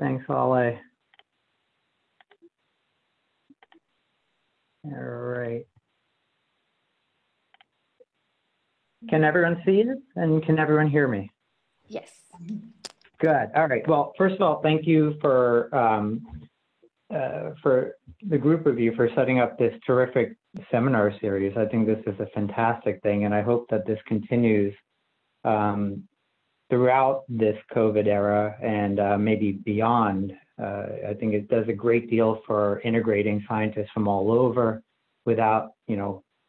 Thanks, Ale. All right. Can everyone see it? And can everyone hear me? Yes. Good. All right. Well, first of all, thank you for the group of you for setting up this terrific seminar series. I think this is a fantastic thing, and I hope that this continues throughout this COVID era and maybe beyond. I think it does a great deal for integrating scientists from all over without,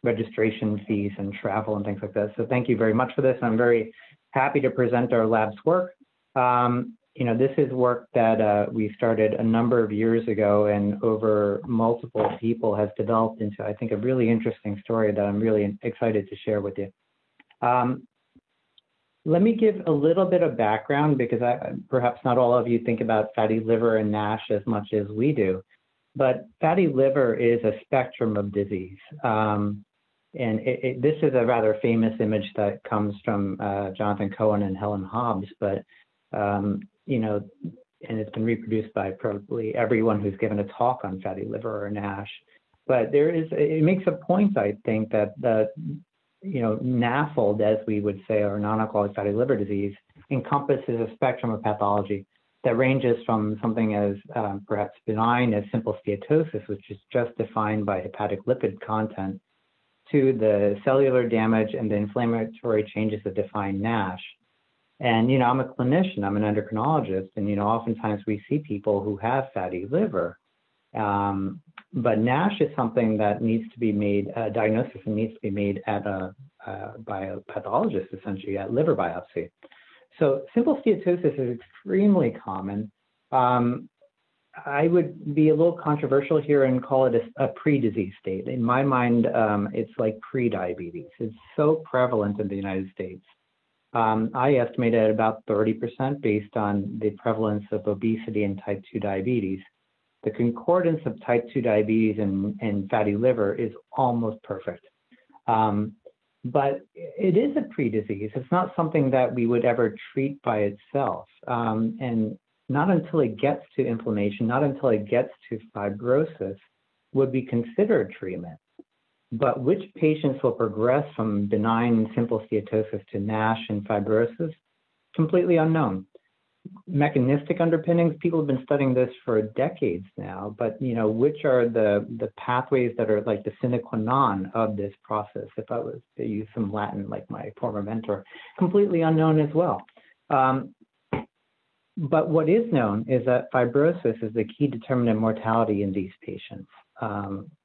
registration fees and travel and things like that. So thank you very much for this. I'm very happy to present our lab's work. This is work that we started a number of years ago and over multiple people has developed into, I think, a really interesting story that I'm really excited to share with you. Let me give a little bit of background because perhaps not all of you think about fatty liver and NASH as much as we do, but fatty liver is a spectrum of disease. This is a rather famous image that comes from Jonathan Cohen and Helen Hobbs, but and it's been reproduced by probably everyone who's given a talk on fatty liver or NASH. But it makes a point, I think, that NAFLD, as we would say, or non-alcoholic fatty liver disease, encompasses a spectrum of pathology that ranges from something as perhaps benign as simple steatosis, which is just defined by hepatic lipid content, to the cellular damage and the inflammatory changes that define NASH. And, I'm a clinician, I'm an endocrinologist, and, oftentimes we see people who have fatty liver. But NASH is something that needs to be made, diagnosis needs to be made at by a pathologist, essentially, at liver biopsy. So simple steatosis is extremely common. I would be a little controversial here and call it a pre-disease state. In my mind, it's like pre-diabetes. It's so prevalent in the United States. I estimate at about 30% based on the prevalence of obesity and type 2 diabetes. The concordance of type 2 diabetes and fatty liver is almost perfect. But it is a pre-disease. It's not something that we would ever treat by itself. And not until it gets to inflammation, not until it gets to fibrosis, would we consider treatment. But which patients will progress from benign simple steatosis to NASH and fibrosis? Completely unknown. Mechanistic underpinnings, people have been studying this for decades now, but which are the pathways that are like the sine qua non of this process? If I was to use some Latin like my former mentor, completely unknown as well. But what is known is that fibrosis is the key determinant of mortality in these patients,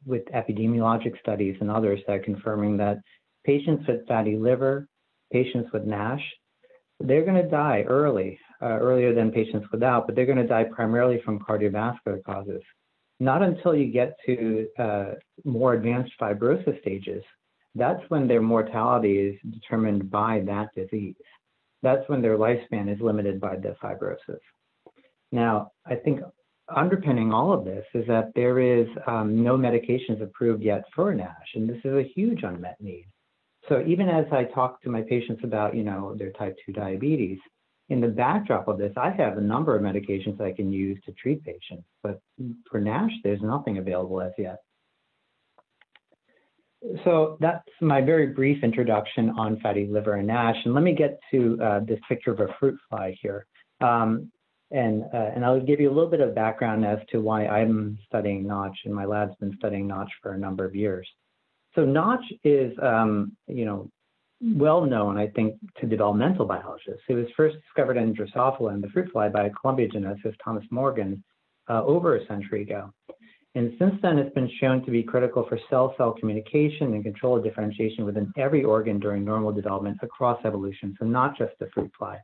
with epidemiologic studies and others that are confirming that patients with fatty liver, patients with NASH, they're going to die earlier than patients without, but they're going to die primarily from cardiovascular causes. Not until you get to more advanced fibrosis stages, that's when their mortality is determined by that disease. That's when their lifespan is limited by the fibrosis. Now, I think underpinning all of this is that there is no medications approved yet for NASH, and this is a huge unmet need. So even as I talk to my patients about, their type 2 diabetes, in the backdrop of this, I have a number of medications I can use to treat patients, but for NASH, there's nothing available as yet. So that's my very brief introduction on fatty liver and NASH. And let me get to this picture of a fruit fly here. And I'll give you a little bit of background as to why I'm studying Notch, and my lab's been studying Notch for a number of years. So Notch is, well known, I think, to developmental biologists. It was first discovered in Drosophila and the fruit fly by Columbia geneticist Thomas Morgan over a century ago. And since then, it's been shown to be critical for cell-cell communication and control of differentiation within every organ during normal development across evolution, so not just the fruit fly.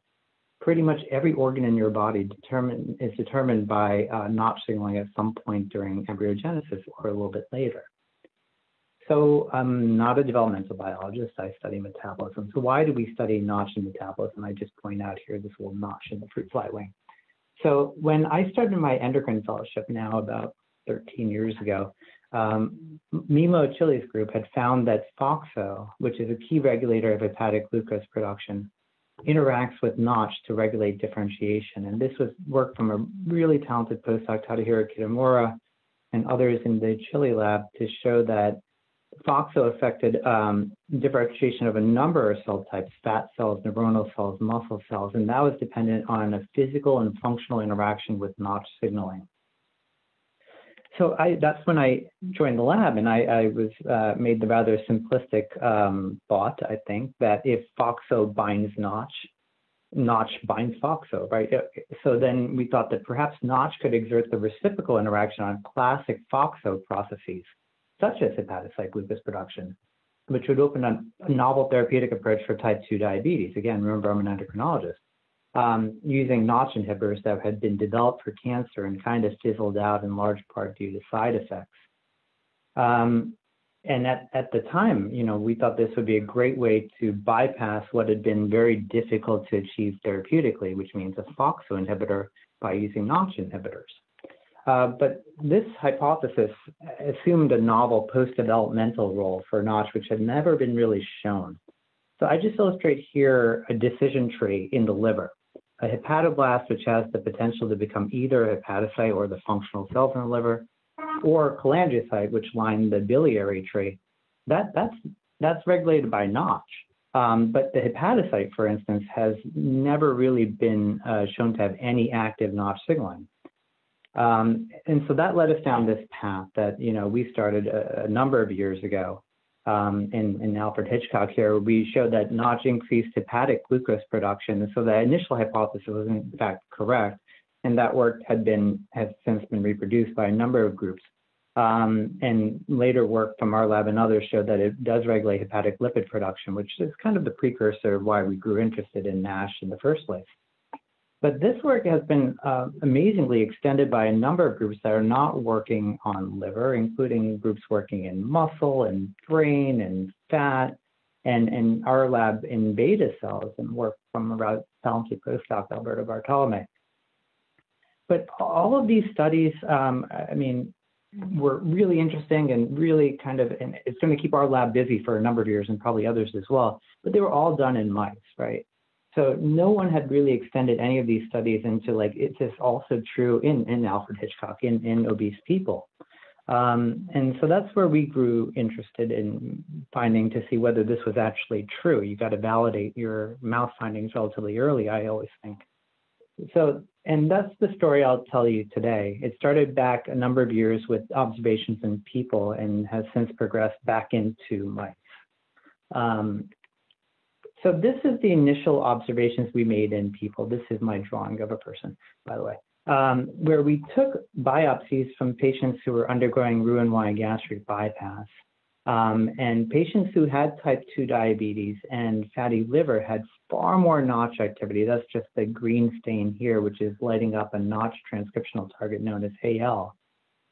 Pretty much every organ in your body is determined by Notch signaling at some point during embryogenesis or a little bit later. So I'm not a developmental biologist, I study metabolism. So why do we study Notch and metabolism? I just point out here this little notch in the fruit fly wing. So when I started my endocrine fellowship now about 13 years ago, Mimo Achilles' group had found that FOXO, which is a key regulator of hepatic glucose production, interacts with Notch to regulate differentiation. And this was work from a really talented postdoc, Tadahiro Kitamura, and others in the Chile lab to show that FOXO affected differentiation of a number of cell types, fat cells, neuronal cells, muscle cells, and that was dependent on a physical and functional interaction with Notch signaling. So that's when I joined the lab, and I was made the rather simplistic thought, I think, that if FOXO binds Notch, Notch binds FOXO, right? So then we thought that perhaps Notch could exert the reciprocal interaction on classic FOXO processes, such as hepatocyte glucose production, which would open a novel therapeutic approach for type 2 diabetes. Again, remember, I'm an endocrinologist. Using Notch inhibitors that had been developed for cancer and kind of fizzled out in large part due to side effects. And at the time, we thought this would be a great way to bypass what had been very difficult to achieve therapeutically, which means a FOXO inhibitor by using Notch inhibitors. But this hypothesis assumed a novel post-developmental role for Notch, which had never been really shown. So I just illustrate here a decision tree in the liver. A hepatoblast, which has the potential to become either a hepatocyte or the functional cells in the liver, or cholangiocyte, which line the biliary tree, that's regulated by Notch. But the hepatocyte, for instance, has never really been shown to have any active Notch signaling. And so that led us down this path that, we started a number of years ago. In Alfred Hitchcock here, we showed that Notch increased hepatic glucose production. And so the initial hypothesis was in fact correct. And that work has since been reproduced by a number of groups. And later work from our lab and others showed that it does regulate hepatic lipid production, which is kind of the precursor of why we grew interested in NASH in the first place. But this work has been amazingly extended by a number of groups that are not working on liver, including groups working in muscle and brain and fat, and our lab in beta cells and work from our talented postdoc, Alberto Bartolome. But all of these studies, were really interesting and really and it's going to keep our lab busy for a number of years and probably others as well, but they were all done in mice, right? So no one had really extended any of these studies into is this also true in Alfred Hitchcock, in obese people? And so that's where we grew interested in finding to see whether this was actually true. You got to validate your mouse findings relatively early, I always think. So, and that's the story I'll tell you today. It started back a number of years with observations in people and has since progressed back into mice. So this is the initial observations we made in people. This is my drawing of a person, by the way, where we took biopsies from patients who were undergoing Roux-en-Y gastric bypass. And patients who had type 2 diabetes and fatty liver had far more Notch activity. That's just the green stain here, which is lighting up a Notch transcriptional target known as AL,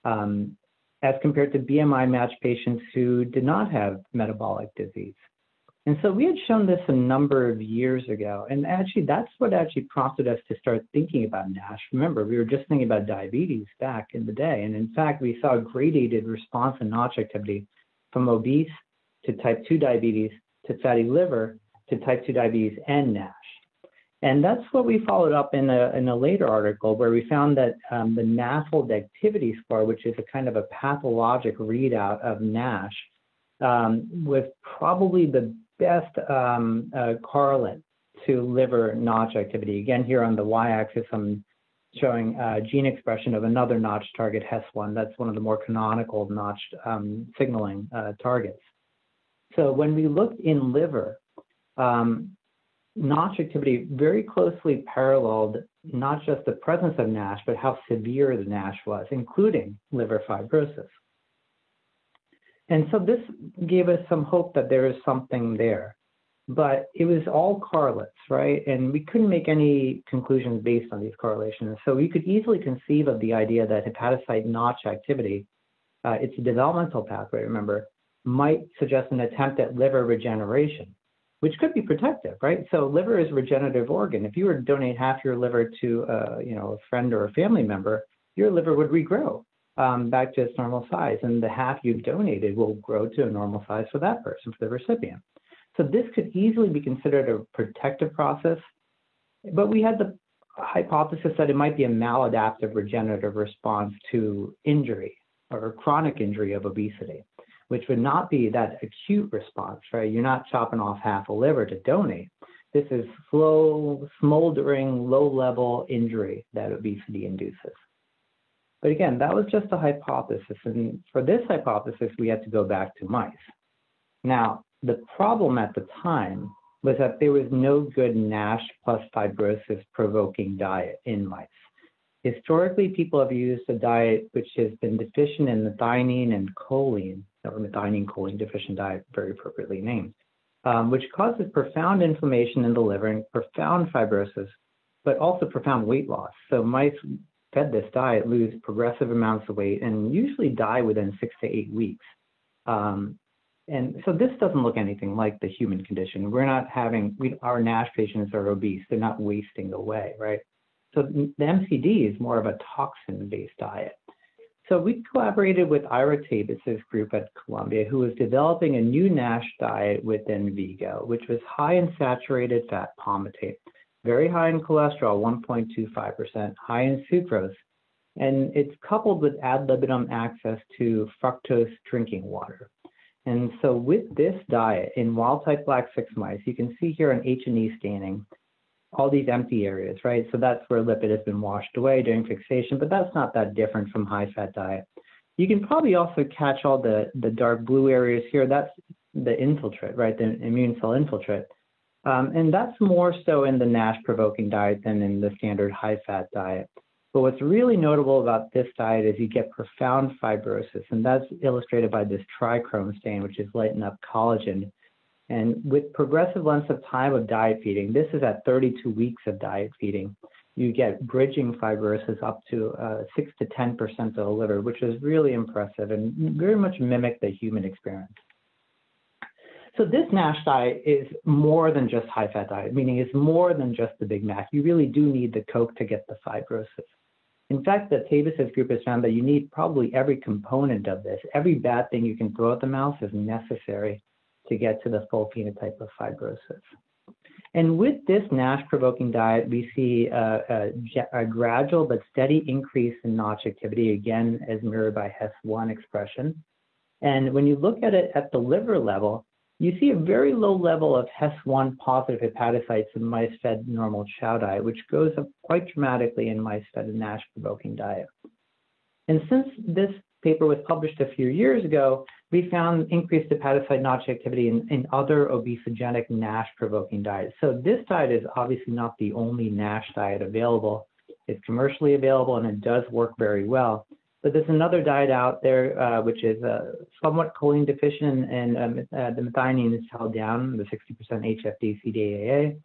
as compared to BMI-matched patients who did not have metabolic disease. And so we had shown this a number of years ago. And actually, that's what actually prompted us to start thinking about NASH. Remember, we were just thinking about diabetes back in the day. And in fact, we saw a gradated response in Notch activity from obese to type 2 diabetes to fatty liver to type 2 diabetes and NASH. And that's what we followed up in a later article where we found that the NAFLD activity score, which is a kind of a pathologic readout of NASH, was probably the best correlate to liver Notch activity. Again, here on the y-axis, I'm showing gene expression of another Notch target, HES1. That's one of the more canonical Notch signaling targets. So when we looked in liver, Notch activity very closely paralleled not just the presence of NASH, but how severe the NASH was, including liver fibrosis. And so this gave us some hope that there is something there, but it was all correlates, right? And we couldn't make any conclusions based on these correlations. So we could easily conceive of the idea that hepatocyte Notch activity, it's a developmental pathway, remember, might suggest an attempt at liver regeneration, which could be protective, right? So liver is a regenerative organ. If you were to donate half your liver to a friend or a family member, your liver would regrow back to its normal size, and the half you've donated will grow to a normal size for that person, for the recipient. So this could easily be considered a protective process, but we had the hypothesis that it might be a maladaptive regenerative response to injury or chronic injury of obesity, which would not be that acute response, right? You're not chopping off half a liver to donate. This is slow, smoldering, low-level injury that obesity induces. But again, that was just a hypothesis. And for this hypothesis, we had to go back to mice. Now, the problem at the time was that there was no good NASH plus fibrosis provoking diet in mice. Historically, people have used a diet which has been deficient in methionine and choline, or methionine choline deficient diet, very appropriately named, which causes profound inflammation in the liver and profound fibrosis, but also profound weight loss. So mice fed this diet lose progressive amounts of weight and usually die within 6 to 8 weeks. And so this doesn't look anything like the human condition. We're not having, our NASH patients are obese. They're not wasting away, right? So the MCD is more of a toxin-based diet. So we collaborated with Ira Tabis' group at Columbia, who was developing a new NASH diet within Vigo, which was high in saturated fat palmitate, very high in cholesterol, 1.25%, high in sucrose, and it's coupled with ad libitum access to fructose drinking water. And so with this diet in wild-type black 6 mice, you can see here on H&E staining, all these empty areas, right? So that's where lipid has been washed away during fixation, but that's not that different from high-fat diet. You can probably also catch all the dark blue areas here. That's the infiltrate, right? The immune cell infiltrate. And that's more so in the NASH-provoking diet than in the standard high-fat diet. But what's really notable about this diet is you get profound fibrosis, and that's illustrated by this trichrome stain, which is lighting up collagen. And with progressive length of time of diet feeding, this is at 32 weeks of diet feeding, you get bridging fibrosis up to 6 to 10% of the liver, which is really impressive and very much mimic the human experience. So this NASH diet is more than just high-fat diet, meaning it's more than just the Big Mac. You really do need the Coke to get the fibrosis. In fact, the Tabis' group has found that you need probably every component of this. Every bad thing you can throw at the mouse is necessary to get to the full phenotype of fibrosis. And with this NASH-provoking diet, we see a gradual but steady increase in Notch activity, again, as mirrored by HES1 expression. And when you look at it at the liver level, you see a very low level of HES1 positive hepatocytes in mice fed normal chow diet, which goes up quite dramatically in mice fed a NASH-provoking diet. And since this paper was published a few years ago, we found increased hepatocyte Notch activity in other obesogenic NASH-provoking diets. So this diet is obviously not the only NASH diet available. It's commercially available and it does work very well. But there's another diet out there which is somewhat choline deficient, and the methionine is held down, the 60% HFD-CDAA.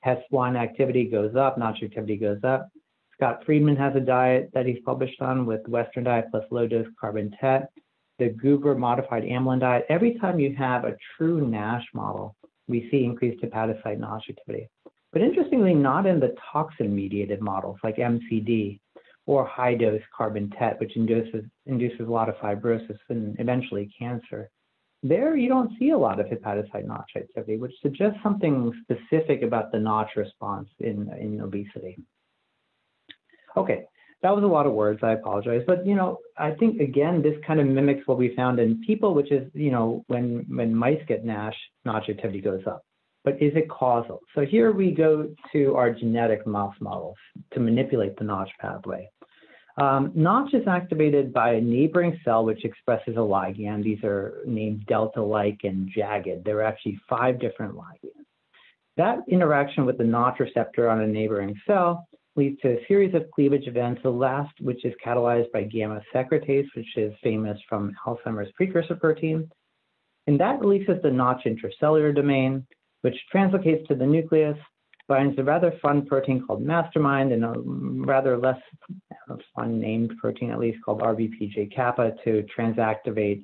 HES1 activity goes up, Notch activity goes up. Scott Friedman has a diet that he's published on with Western diet plus low-dose carbon tet. The Guber modified amylin diet. Every time you have a true NASH model, we see increased hepatocyte Notch activity. But interestingly, not in the toxin-mediated models like MCD or high-dose carbon tet, which induces a lot of fibrosis and eventually cancer. There, you don't see a lot of hepatocyte Notch activity, which suggests something specific about the Notch response in obesity. Okay, that was a lot of words, I apologize. But, I think, again, this kind of mimics what we found in people, which is, when mice get NASH, Notch activity goes up. But is it causal? So here we go to our genetic mouse models to manipulate the Notch pathway. Notch is activated by a neighboring cell which expresses a ligand. These are named delta-like and jagged. There are actually 5 different ligands. That interaction with the Notch receptor on a neighboring cell leads to a series of cleavage events, the last which is catalyzed by gamma secretase, which is famous from Alzheimer's precursor protein. And that releases the Notch intracellular domain, which translocates to the nucleus, binds a rather fun protein called mastermind and a rather less fun named protein, at least, called RBPJ kappa to transactivate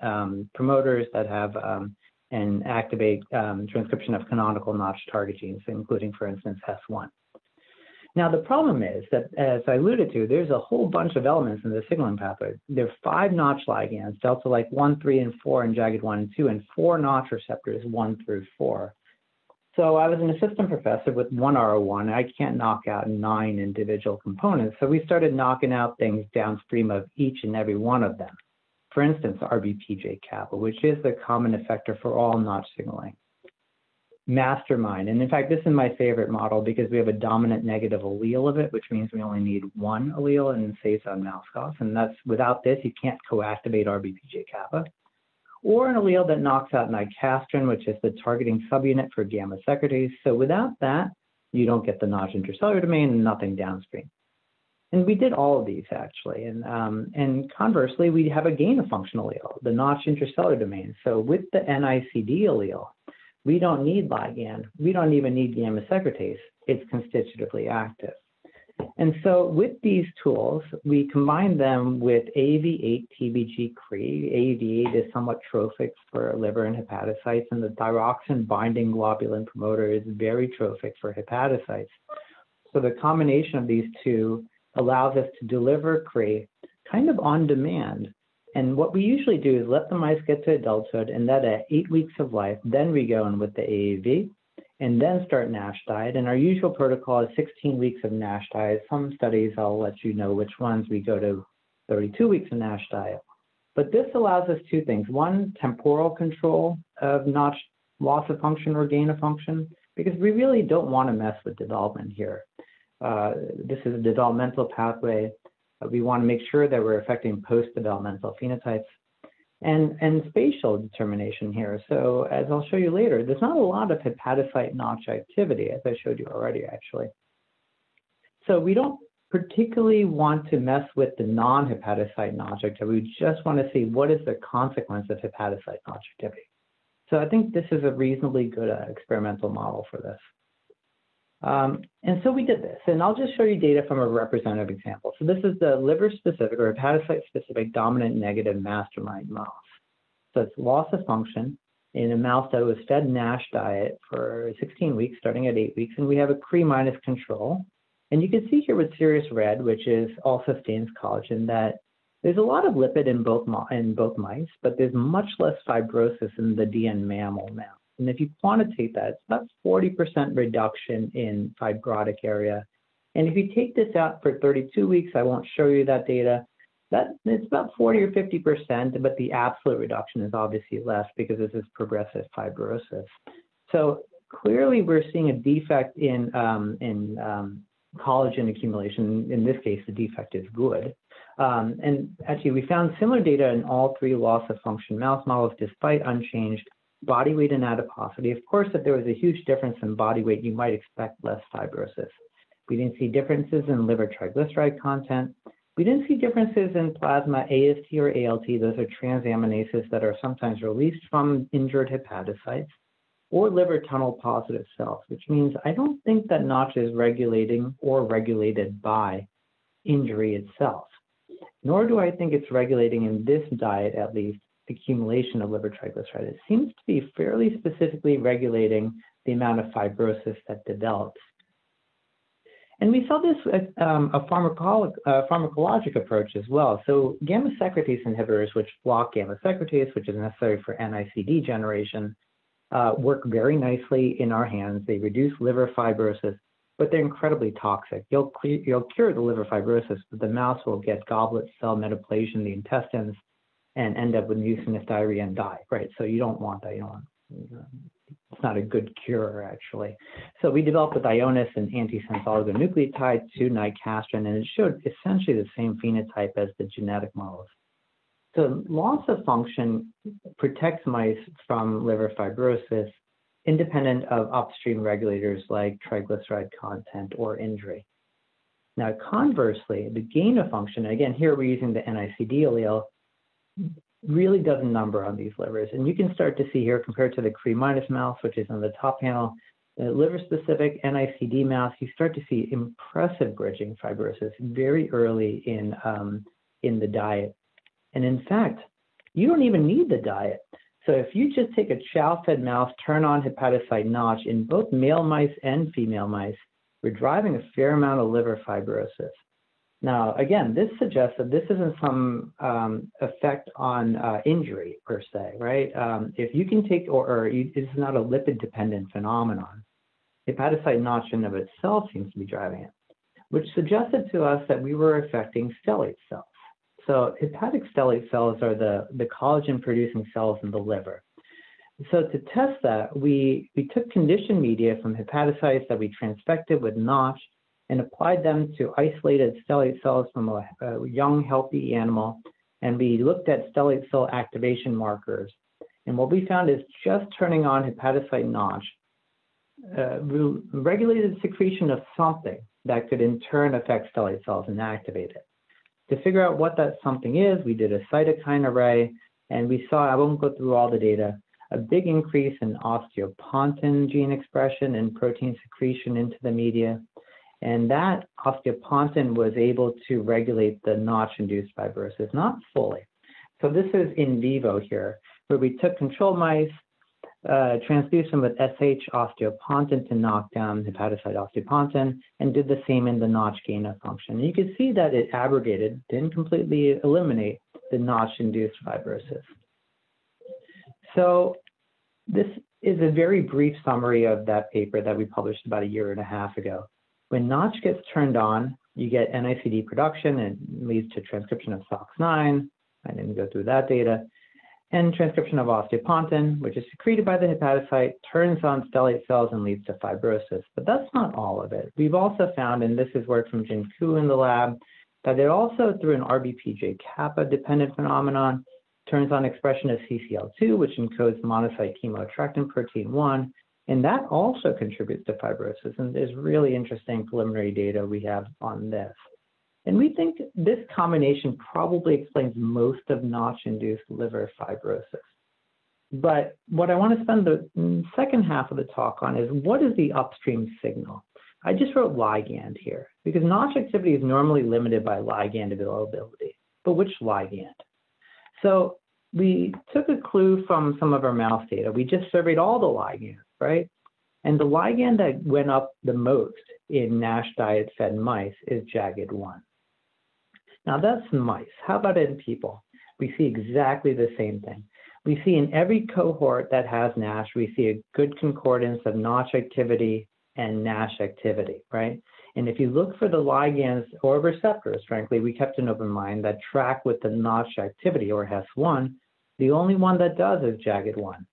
promoters that have and activate transcription of canonical Notch target genes, including, for instance, HES1. Now, the problem is that, as I alluded to, there's a whole bunch of elements in the signaling pathway. There are 5 Notch ligands, delta-like 1, 3, and 4, and jagged 1 and 2, and 4 Notch receptors, 1 through 4. So I was an assistant professor with one R01. I can't knock out 9 individual components. So we started knocking out things downstream of each and every one of them. For instance, RBPJ kappa, which is the common effector for all notch signaling. Mastermind, and in fact, this is my favorite model because we have a dominant negative allele of it, which means we only need one allele and it saves on mouse costs. And that's, without this, you can't co-activate RBPJ kappa. Or an allele that knocks out nicastrin, which is the targeting subunit for gamma secretase. So without that, you don't get the notch intracellular domain and nothing downstream. And we did all of these actually. And conversely, we have a gain of function allele, the notch intracellular domain. So with the NICD allele, we don't need ligand. We don't even need gamma secretase. It's constitutively active. And so with these tools, we combine them with AAV8 TBG CRE. AAV8 is somewhat trophic for liver and hepatocytes, and the thyroxine binding globulin promoter is very trophic for hepatocytes. So the combination of these two allows us to deliver CRE kind of on demand. And what we usually do is let the mice get to adulthood, and then at 8 weeks of life, then we go in with the AAV, and then start NASH diet. And our usual protocol is 16 weeks of NASH diet. Some studies, I'll let you know which ones we go to 32 weeks of NASH diet. But this allows us two things. One, temporal control of notch loss of function or gain of function, because we really don't want to mess with development here. This is a developmental pathway. We want to make sure that we're affecting post-developmental phenotypes. And spatial determination here. So as I'll show you later, there's not a lot of hepatocyte notch activity, as I showed you already, actually. So we don't particularly want to mess with the non-hepatocyte notch activity. We just want to see what is the consequence of hepatocyte notch activity. So I think this is a reasonably good experimental model for this. And so we did this, and I'll just show you data from a representative example. So this is the liver-specific or hepatocyte-specific dominant negative mastermind mouse. So it's loss of function in a mouse that was fed NASH diet for 16 weeks, starting at 8 weeks, and we have a CRE minus control. And you can see here with Sirius Red, which is also stains collagen, that there's a lot of lipid in both mice, but there's much less fibrosis in the DN mammal mouse. And if you quantitate that, it's about 40% reduction in fibrotic area. And if you take this out for 32 weeks, I won't show you that data, it's about 40 or 50%, but the absolute reduction is obviously less because this is progressive fibrosis. So clearly we're seeing a defect in collagen accumulation. In this case, the defect is good. And actually, we found similar data in all 3 loss of function mouse models despite unchanged body weight and adiposity. Of course, if there was a huge difference in body weight, you might expect less fibrosis. We didn't see differences in liver triglyceride content. We didn't see differences in plasma AST or ALT. Those are transaminases that are sometimes released from injured hepatocytes, or liver tunnel positive cells, which means I don't think that notch is regulating or regulated by injury itself, nor do I think it's regulating in this diet, at least, accumulation of liver triglyceride. It seems to be fairly specifically regulating the amount of fibrosis that develops. And we saw this with a pharmacologic approach as well. So gamma secretase inhibitors, which block gamma secretase, which is necessary for NICD generation, work very nicely in our hands. They reduce liver fibrosis, but they're incredibly toxic. You'll cure the liver fibrosis, but the mouse will get goblet cell metaplasia in the intestines and end up with mucinous diarrhea and die, right? So you don't want that. It's not a good cure, actually. So we developed with Ionis an antisense oligonucleotide to nicastrin, and it showed essentially the same phenotype as the genetic models. So loss of function protects mice from liver fibrosis independent of upstream regulators like triglyceride content or injury. Now, conversely, the gain of function, again, here we're using the NICD allele, really doesn't number on these livers. And you can start to see here, compared to the CRE minus mouse, which is on the top panel, the liver-specific NICD mouse, you start to see impressive bridging fibrosis very early in the diet. And in fact, you don't even need the diet. So if you just take a chow-fed mouse, turn on hepatocyte notch in both male mice and female mice, we're driving a fair amount of liver fibrosis. Now, again, this suggests that this isn't some effect on injury per se, right? If you can take, this is not a lipid-dependent phenomenon. hepatocyte Notch in of itself seems to be driving it, which suggested to us that we were affecting stellate cells. So hepatic stellate cells are the collagen-producing cells in the liver. So to test that, we took conditioned media from hepatocytes that we transfected with Notch and applied them to isolated stellate cells from a young, healthy animal, and we looked at stellate cell activation markers. And what we found is just turning on hepatocyte Notch regulated secretion of something that could in turn affect stellate cells and activate it. To figure out what that something is, we did a cytokine array, and we saw, I won't go through all the data, a big increase in osteopontin gene expression and protein secretion into the media. And that osteopontin was able to regulate the Notch-induced fibrosis, not fully. So this is in vivo here, where we took control mice, transduced them with SH osteopontin to knock down hepatocyte osteopontin, and did the same in the Notch gain of function. And you can see that it abrogated, didn't completely eliminate the Notch-induced fibrosis. So this is a very brief summary of that paper that we published about 1.5 years ago. When Notch gets turned on, you get NICD production and leads to transcription of SOX9. I didn't go through that data. And transcription of osteopontin, which is secreted by the hepatocyte, turns on stellate cells and leads to fibrosis. But that's not all of it. We've also found, and this is work from Jin Ku in the lab, that it also, through an RBPJ kappa dependent phenomenon, turns on expression of CCL2, which encodes monocyte chemoattractant protein 1, and that also contributes to fibrosis. And there's really interesting preliminary data we have on this. And we think this combination probably explains most of Notch-induced liver fibrosis. But what I want to spend the second half of the talk on is, what is the upstream signal? I just wrote ligand here, because Notch activity is normally limited by ligand availability. But which ligand? So we took a clue from some of our mouse data. We just surveyed all the ligands, right? And the ligand that went up the most in NASH diet-fed mice is Jagged1. Now that's in mice. How about in people? We see exactly the same thing. We see in every cohort that has NASH, we see a good concordance of Notch activity and NASH activity, right? And if you look for the ligands or receptors, frankly, we kept an open mind that track with the Notch activity, or HES1, the only one that does is Jagged1.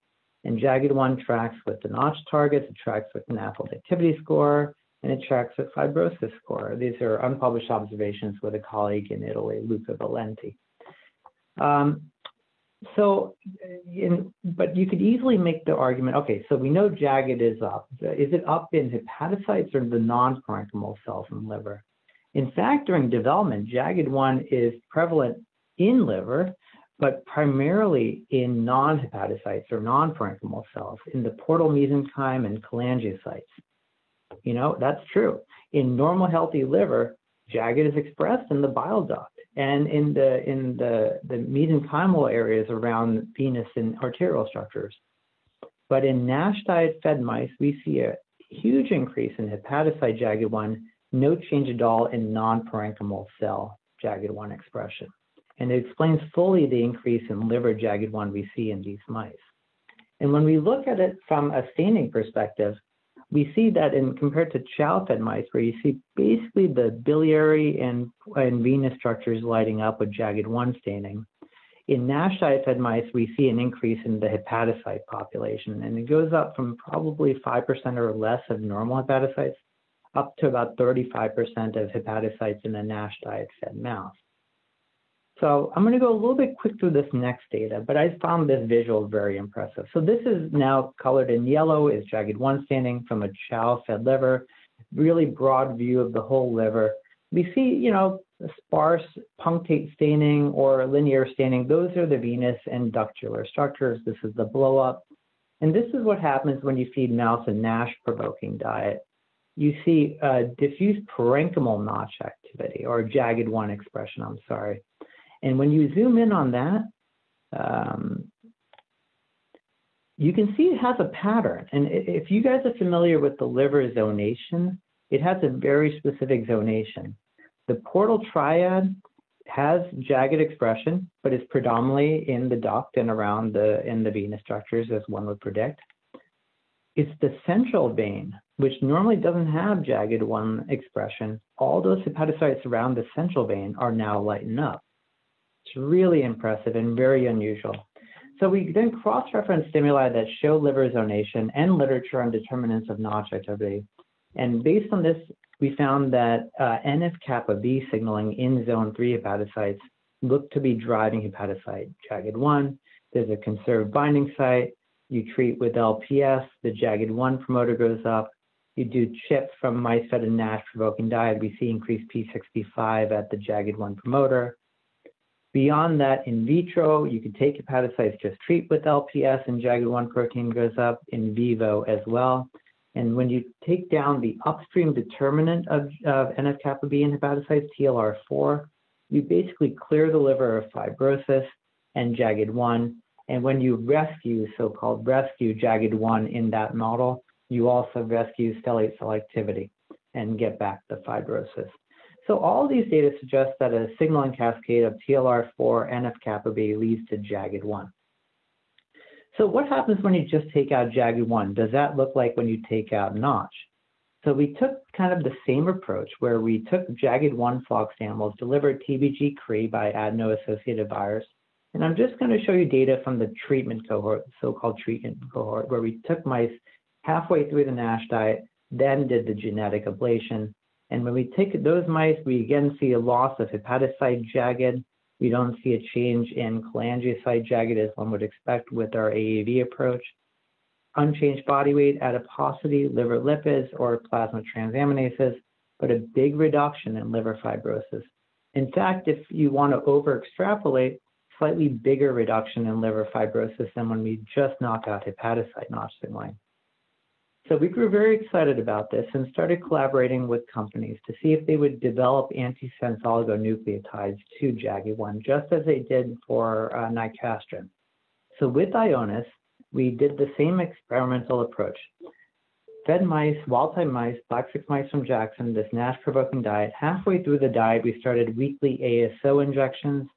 And Jagged1 tracks with the Notch targets, it tracks with NAFLD activity score, and it tracks with fibrosis score. These are unpublished observations with a colleague in Italy, Luca Valenti. But you could easily make the argument, okay, so we know Jagged is up. Is it up in hepatocytes or the non-parenchymal cells in liver? In fact, during development, Jagged1 is prevalent in liver, but primarily in non-hepatocytes or non-parenchymal cells, in the portal mesenchyme and cholangiocytes. You know, that's true. In normal healthy liver, Jagged is expressed in the bile duct and in the mesenchymal areas around venous and arterial structures. But in NASH diet-fed mice, we see a huge increase in hepatocyte Jagged1, no change at all in non-parenchymal cell Jagged1 expression. And it explains fully the increase in liver Jagged1 we see in these mice. And when we look at it from a staining perspective, we see that compared to chow-fed mice, where you see basically the biliary and venous structures lighting up with Jagged1 staining, in NASH diet-fed mice, we see an increase in the hepatocyte population, and it goes up from probably 5% or less of normal hepatocytes up to about 35% of hepatocytes in a NASH diet-fed mouse. So I'm going to go a little bit quick through this next data, but I found this visual very impressive. So this is now colored in yellow, is Jagged1 staining from a chow-fed liver, really broad view of the whole liver. We see, you know, sparse punctate staining or linear staining. Those are the venous and ductular structures. This is the blow up. And this is what happens when you feed mouse a NASH-provoking diet. You see diffuse parenchymal Notch activity, or Jagged1 expression, I'm sorry. And when you zoom in on that, you can see it has a pattern. And if you guys are familiar with the liver zonation, it has a very specific zonation. The portal triad has Jagged expression, but is predominantly in the duct and around in the venous structures, as one would predict. it's the central vein, which normally doesn't have JAGED1 expression. All those hepatocytes around the central vein are now lighting up. It's really impressive and very unusual. So we then cross-reference stimuli that show liver zonation and literature on determinants of Notch activity. And based on this, we found that NF-kappa B signaling in zone 3 hepatocytes look to be driving hepatocyte JAGED1. There's a conserved binding site. You treat with LPS, the JAGED1 promoter goes up. You do CHIP from mice fed a NASH-provoking diet, we see increased P65 at the JAGED1 promoter. Beyond that, in vitro, you can take hepatocytes, just treat with LPS, and JAGED1 protein goes up in vivo as well. And when you take down the upstream determinant of NF-kappa B in hepatocytes, TLR4, you basically clear the liver of fibrosis and JAGED1. And when you rescue, so-called rescue JAGED1 in that model, you also rescue stellate cell activity and get back the fibrosis. So all these data suggest that a signaling cascade of TLR4, NF-kappa B leads to JAGED1. So what happens when you just take out JAGED1? Does that look like when you take out Notch? So we took kind of the same approach where we took JAGED1 flox animals, delivered TBG-CRE by adeno-associated virus. And I'm just going to show you data from the treatment cohort, so-called treatment cohort, where we took mice halfway through the NASH diet, then did the genetic ablation. And when we take those mice, we again see a loss of hepatocyte JAGED. We don't see a change in cholangiocyte JAGED as one would expect with our AAV approach. Unchanged body weight, adiposity, liver lipids, or plasma transaminases, but a big reduction in liver fibrosis. In fact, if you want to over-extrapolate, slightly bigger reduction in liver fibrosis than when we just knock out hepatocyte Notch signaling. So we grew very excited about this and started collaborating with companies to see if they would develop antisense oligonucleotides to JAGED1, just as they did for nicastrin. So with Ionis, we did the same experimental approach. Fed mice, wild-type mice, black 6 mice from Jackson, this NASH-provoking diet. Halfway through the diet, we started weekly ASO injections.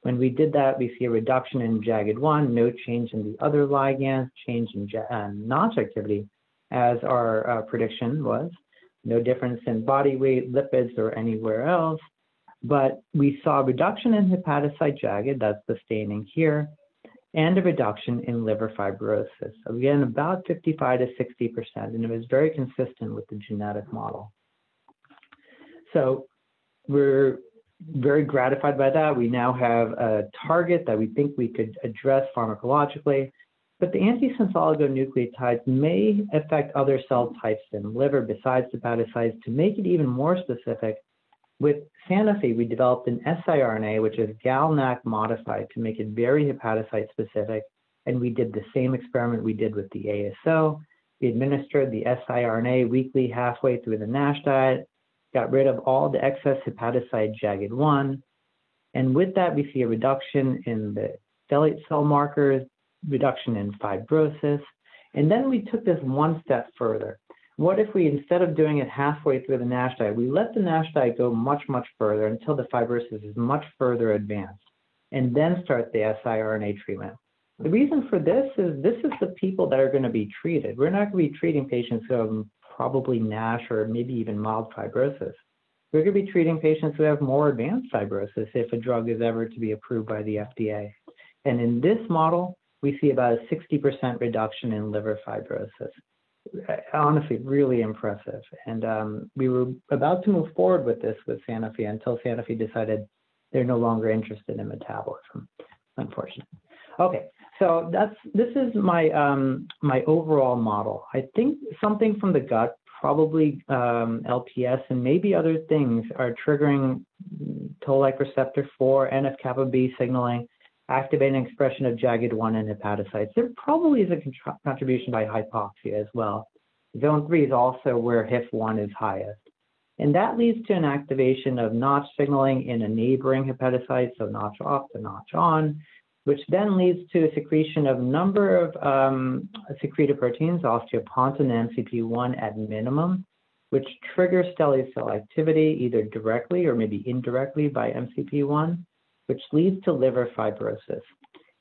When we did that, we see a reduction in JAGED1, no change in the other ligands, change in Notch activity, as our prediction was. No difference in body weight, lipids, or anywhere else. But we saw a reduction in hepatocyte JAGED, that's the staining here, and a reduction in liver fibrosis. So again, about 55 to 60%, and it was very consistent with the genetic model. So we're very gratified by that. We now have a target that we think we could address pharmacologically, but the antisense oligonucleotides may affect other cell types in liver besides hepatocytes. To make it even more specific, with Sanofi, we developed an siRNA, which is GalNAc modified to make it very hepatocyte specific. And we did the same experiment we did with the ASO. We administered the siRNA weekly halfway through the NASH diet, got rid of all the excess hepatocyte JAGED1. And with that, we see a reduction in the stellate cell markers, reduction in fibrosis. And then we took this one step further. What if we, instead of doing it halfway through the NASH diet, we let the NASH diet go much, much further until the fibrosis is much further advanced, and then start the siRNA treatment? The reason for this is the people that are going to be treated. We're not going to be treating patients who have probably NASH or maybe even mild fibrosis. We're going to be treating patients who have more advanced fibrosis if a drug is ever to be approved by the FDA. And in this model, we see about a 60% reduction in liver fibrosis. Honestly, really impressive. And we were about to move forward with this with Sanofi until Sanofi decided they're no longer interested in metabolism, unfortunately. Okay, so this is my my overall model. I think something from the gut, probably LPS and maybe other things, are triggering toll-like receptor 4, NF-kappa B signaling, activating expression of JAGED1 in hepatocytes. There probably is a contribution by hypoxia as well. Zone 3 is also where HIF1 is highest. And that leads to an activation of Notch signaling in a neighboring hepatocyte, so Notch off to Notch on, which then leads to a secretion of a number of secreted proteins, osteopontin and MCP1 at minimum, which triggers stellate cell activity either directly or maybe indirectly by MCP1, which leads to liver fibrosis.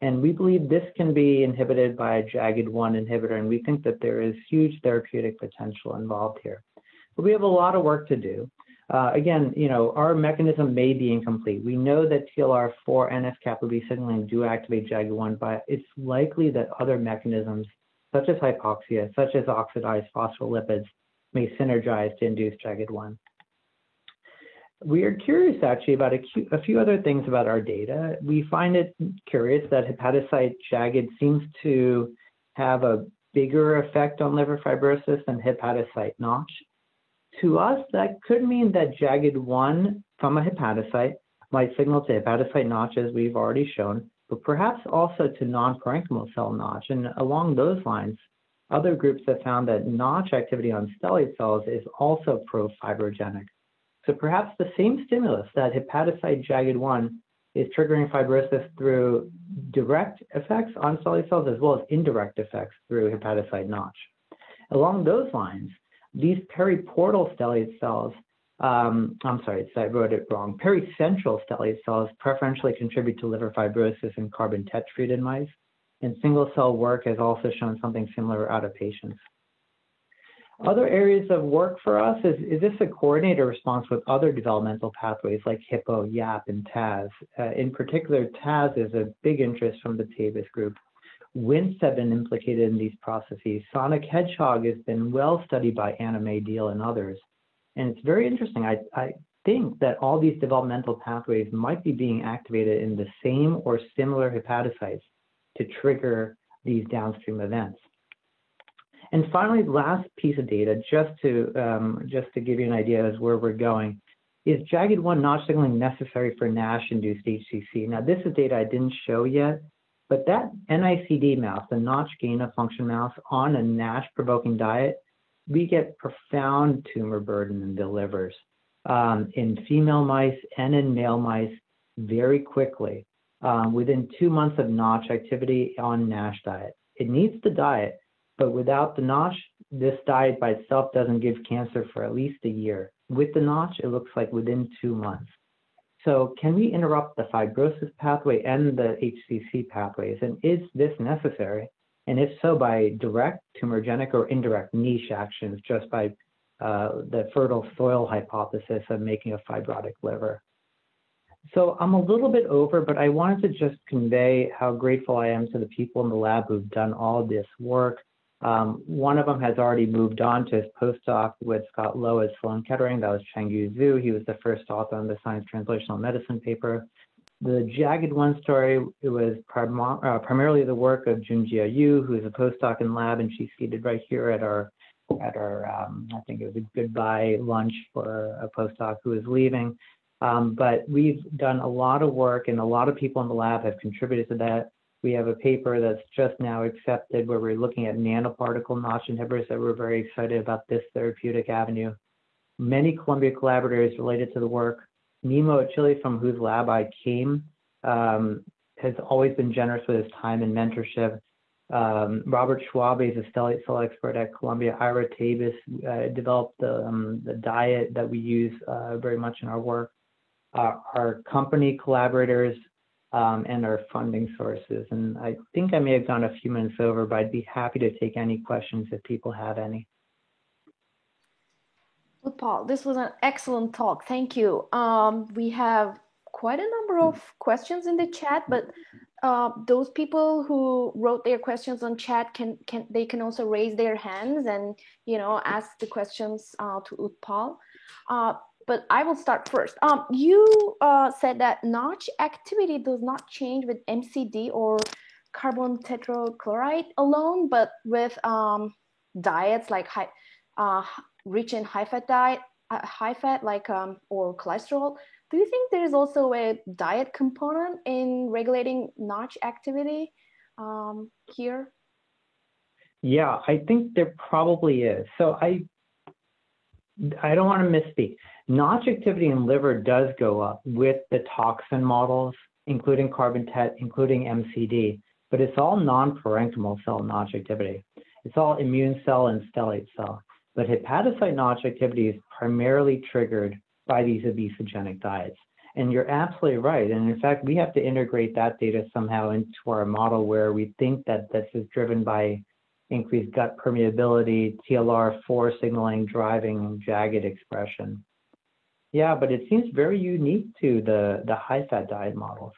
And we believe this can be inhibited by a Jagged1 inhibitor, and we think that there is huge therapeutic potential involved here. But we have a lot of work to do. Again, our mechanism may be incomplete. We know that TLR4 and NF-kappa B signaling do activate Jagged1, but it's likely that other mechanisms, such as hypoxia, such as oxidized phospholipids, may synergize to induce Jagged1. We are curious actually about a few other things about our data. We find it curious that hepatocyte Jagged seems to have a bigger effect on liver fibrosis than hepatocyte Notch. To us, that could mean that Jagged1 from a hepatocyte might signal to hepatocyte Notch, as we've already shown, but perhaps also to non-parenchymal cell Notch. And along those lines, other groups have found that Notch activity on stellate cells is also pro-fibrogenic. So perhaps the same stimulus, that hepatocyte Jagged1, is triggering fibrosis through direct effects on stellate cells as well as indirect effects through hepatocyte Notch. Along those lines, these periportal stellate cells, I'm sorry, I wrote it wrong. Pericentral stellate cells preferentially contribute to liver fibrosis in carbon treated mice, and single cell work has also shown something similar out of patients. Other areas of work for us is this a coordinated response with other developmental pathways like Hippo, YAP, and TAZ? In particular, TAZ is a big interest from the Tavis group. WNTs have been implicated in these processes. Sonic Hedgehog has been well studied by Anna May Deal and others. And it's very interesting. I think that all these developmental pathways might be being activated in the same or similar hepatocytes to trigger these downstream events. And finally, the last piece of data, just to give you an idea as where we're going, is Jagged1 Notch signaling necessary for NASH-induced HCC? Now, this is data I didn't show yet, but that NICD mouse, the Notch gain-of-function mouse, on a NASH-provoking diet, we get profound tumor burden in the livers in female mice and in male mice very quickly, within 2 months of Notch activity on NASH diet. It needs the diet, but without the Notch, this diet by itself doesn't give cancer for at least a year. With the Notch, it looks like within 2 months. So can we interrupt the fibrosis pathway and the HCC pathways? And is this necessary? And if so, by direct tumorigenic or indirect niche actions, just by the fertile soil hypothesis of making a fibrotic liver? So I'm a little bit over, but I wanted to just convey how grateful I am to the people in the lab who've done all of this work. One of them has already moved on to his postdoc with Scott Lowe at Sloan Kettering. That was Changyu Zhu. He was the first author on the Science Translational Medicine paper. The Jagged1 story, it was primarily the work of Junjia Yu, who is a postdoc in lab, and she's seated right here at our I think it was a goodbye lunch for a postdoc who is leaving. But we've done a lot of work, and a lot of people in the lab have contributed to that. We have a paper that's just now accepted where we're looking at nanoparticle Notch inhibitors that we're very excited about this therapeutic avenue. Many Columbia collaborators related to the work. Nemo Achille, from whose lab I came, has always been generous with his time and mentorship. Robert Schwabe is a stellate cell expert at Columbia. Ira Tavis developed the diet that we use very much in our work. Our company collaborators, and our funding sources. And I think I may have gone a few minutes over, but I'd be happy to take any questions if people have any. Utpal, this was an excellent talk. Thank you. We have quite a number of questions in the chat, but those people who wrote their questions on chat can also raise their hands and ask the questions to Utpal. But I will start first. You said that Notch activity does not change with MCD or carbon tetrachloride alone, but with diets like rich in high fat diet, like or cholesterol. Do you think there is also a diet component in regulating Notch activity here? Yeah, I think there probably is. So I don't want to misspeak. Notch activity in liver does go up with the toxin models, including carbon tet, including MCD, but it's all non-parenchymal cell Notch activity. It's all immune cell and stellate cell. But hepatocyte Notch activity is primarily triggered by these obesogenic diets. And you're absolutely right. And in fact, we have to integrate that data somehow into our model where we think that this is driven by increased gut permeability, TLR4 signaling driving jagged expression. Yeah, but it seems very unique to the high-fat diet models.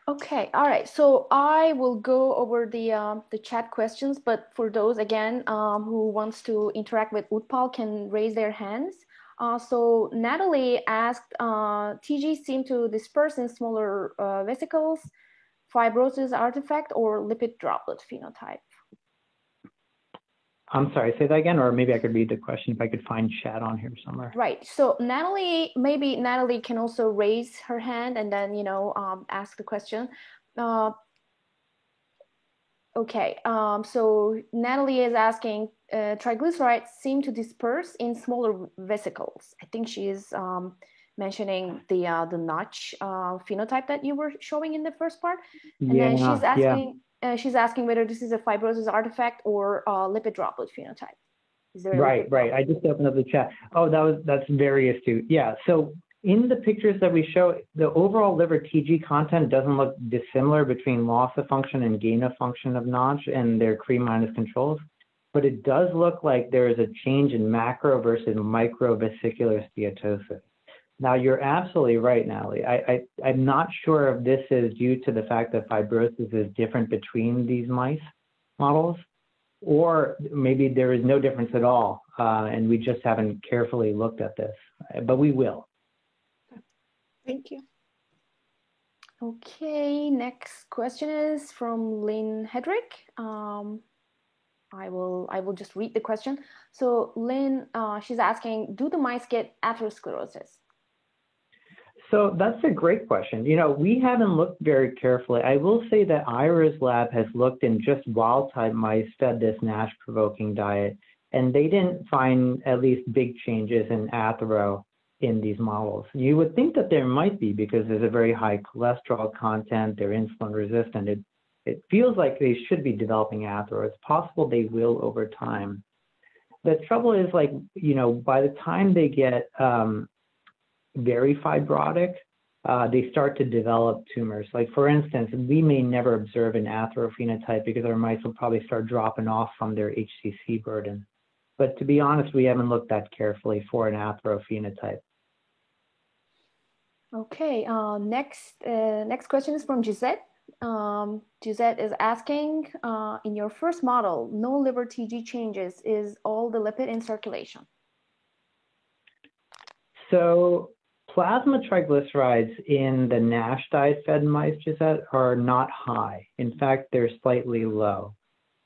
Okay, all right. So I will go over the chat questions, but for those again who wants to interact with Utpal can raise their hands. So Natalie asked, TG seem to disperse in smaller vesicles, fibrosis artifact, or lipid droplet phenotype? I'm sorry, say that again, or maybe I could read the question if I could find chat on here somewhere. Right. So Natalie, maybe Natalie can also raise her hand and then, you know, ask the question. Okay. So Natalie is asking, triglycerides seem to disperse in smaller vesicles. I think she is mentioning the notch phenotype that you were showing in the first part. And then she's asking. She's asking whether this is a fibrosis artifact or a lipid droplet phenotype. Is there right. I just opened up the chat. Oh, that's very astute. Yeah. So in the pictures that we show, the overall liver TG content doesn't look dissimilar between loss of function and gain of function of Notch and their CRE- controls, but it does look like there is a change in macro versus micro vesicular steatosis. Now, you're absolutely right, Natalie. I'm not sure if this is due to the fact that fibrosis is different between these mice models, or maybe there is no difference at all, and we just haven't carefully looked at this, but we will. Thank you. Okay, next question is from Lynn Hedrick. I will just read the question. So Lynn, she's asking, do the mice get atherosclerosis? So that's a great question. You know, we haven't looked very carefully. I will say that Ira's lab has looked in just wild type mice fed this NASH provoking diet, and they didn't find at least big changes in athero in these models. You would think that there might be because there's a very high cholesterol content, they're insulin resistant. It feels like they should be developing athero. It's possible they will over time. The trouble is, like, you know, by the time they get very fibrotic, they start to develop tumors. Like, for instance, we may never observe an athero phenotype because our mice will probably start dropping off from their HCC burden. But to be honest, we haven't looked that carefully for an athero phenotype. Okay, next question is from Gisette. Gisette is asking, in your first model, no liver TG changes, is all the lipid in circulation? So plasma triglycerides in the NASH diet-fed mice, Gisette, are not high. In fact, they're slightly low.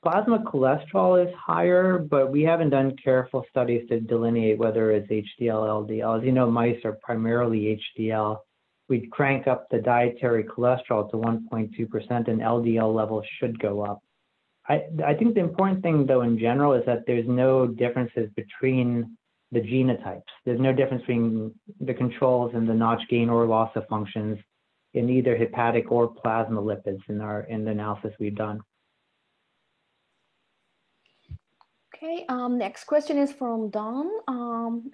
Plasma cholesterol is higher, but we haven't done careful studies to delineate whether it's HDL, LDL. As you know, mice are primarily HDL. We'd crank up the dietary cholesterol to 1.2%, and LDL levels should go up. I think the important thing, though, in general, is that there's no differences between the genotypes. There's no difference between the controls and the Notch gain or loss of functions in either hepatic or plasma lipids in the analysis we've done. Okay, next question is from Don.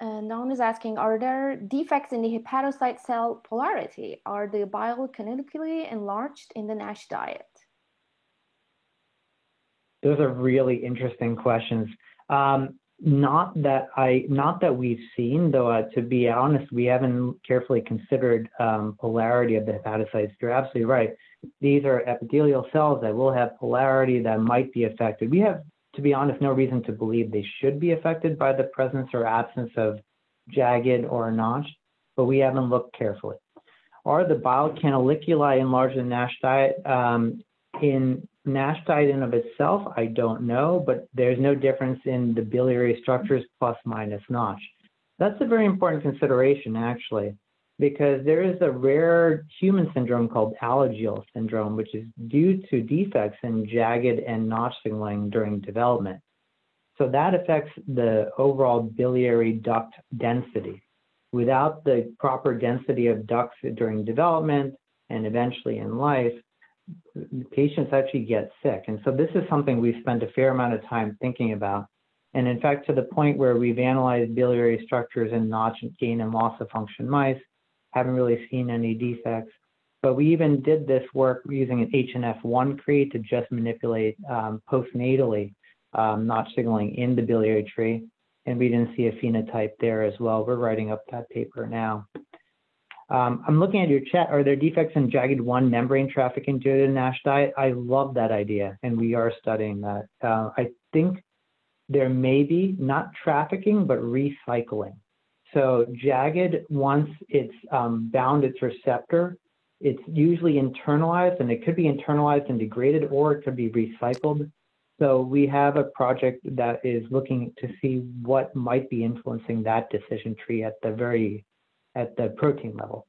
And Don is asking, are there defects in the hepatocyte cell polarity? Are the bile canonically enlarged in the NASH diet? Those are really interesting questions. Not that we've seen, though, to be honest, we haven't carefully considered polarity of the hepatocytes. You're absolutely right. These are epithelial cells that will have polarity that might be affected. We have, to be honest, no reason to believe they should be affected by the presence or absence of jagged or notch, but we haven't looked carefully. Are the bile canaliculi enlarged in NASH diet? In NASH diet in of itself, I don't know, but there's no difference in the biliary structures plus minus notch. That's a very important consideration, actually, because there is a rare human syndrome called Alagille syndrome, which is due to defects in jagged and notch signaling during development. So that affects the overall biliary duct density. Without the proper density of ducts during development and eventually in life, patients actually get sick. And so this is something we've spent a fair amount of time thinking about. And in fact, to the point where we've analyzed biliary structures in Notch gain and loss of function mice, haven't really seen any defects. But we even did this work using an HNF1 crete to just manipulate postnatally Notch signaling in the biliary tree. And we didn't see a phenotype there as well. We're writing up that paper now. I'm looking at your chat. Are there defects in jagged-1 membrane trafficking due to NASH diet? I love that idea, and we are studying that. I think there may be not trafficking, but recycling. So jagged, once it's bound its receptor, it's usually internalized, and it could be internalized and degraded, or it could be recycled. So we have a project that is looking to see what might be influencing that decision tree at the protein level.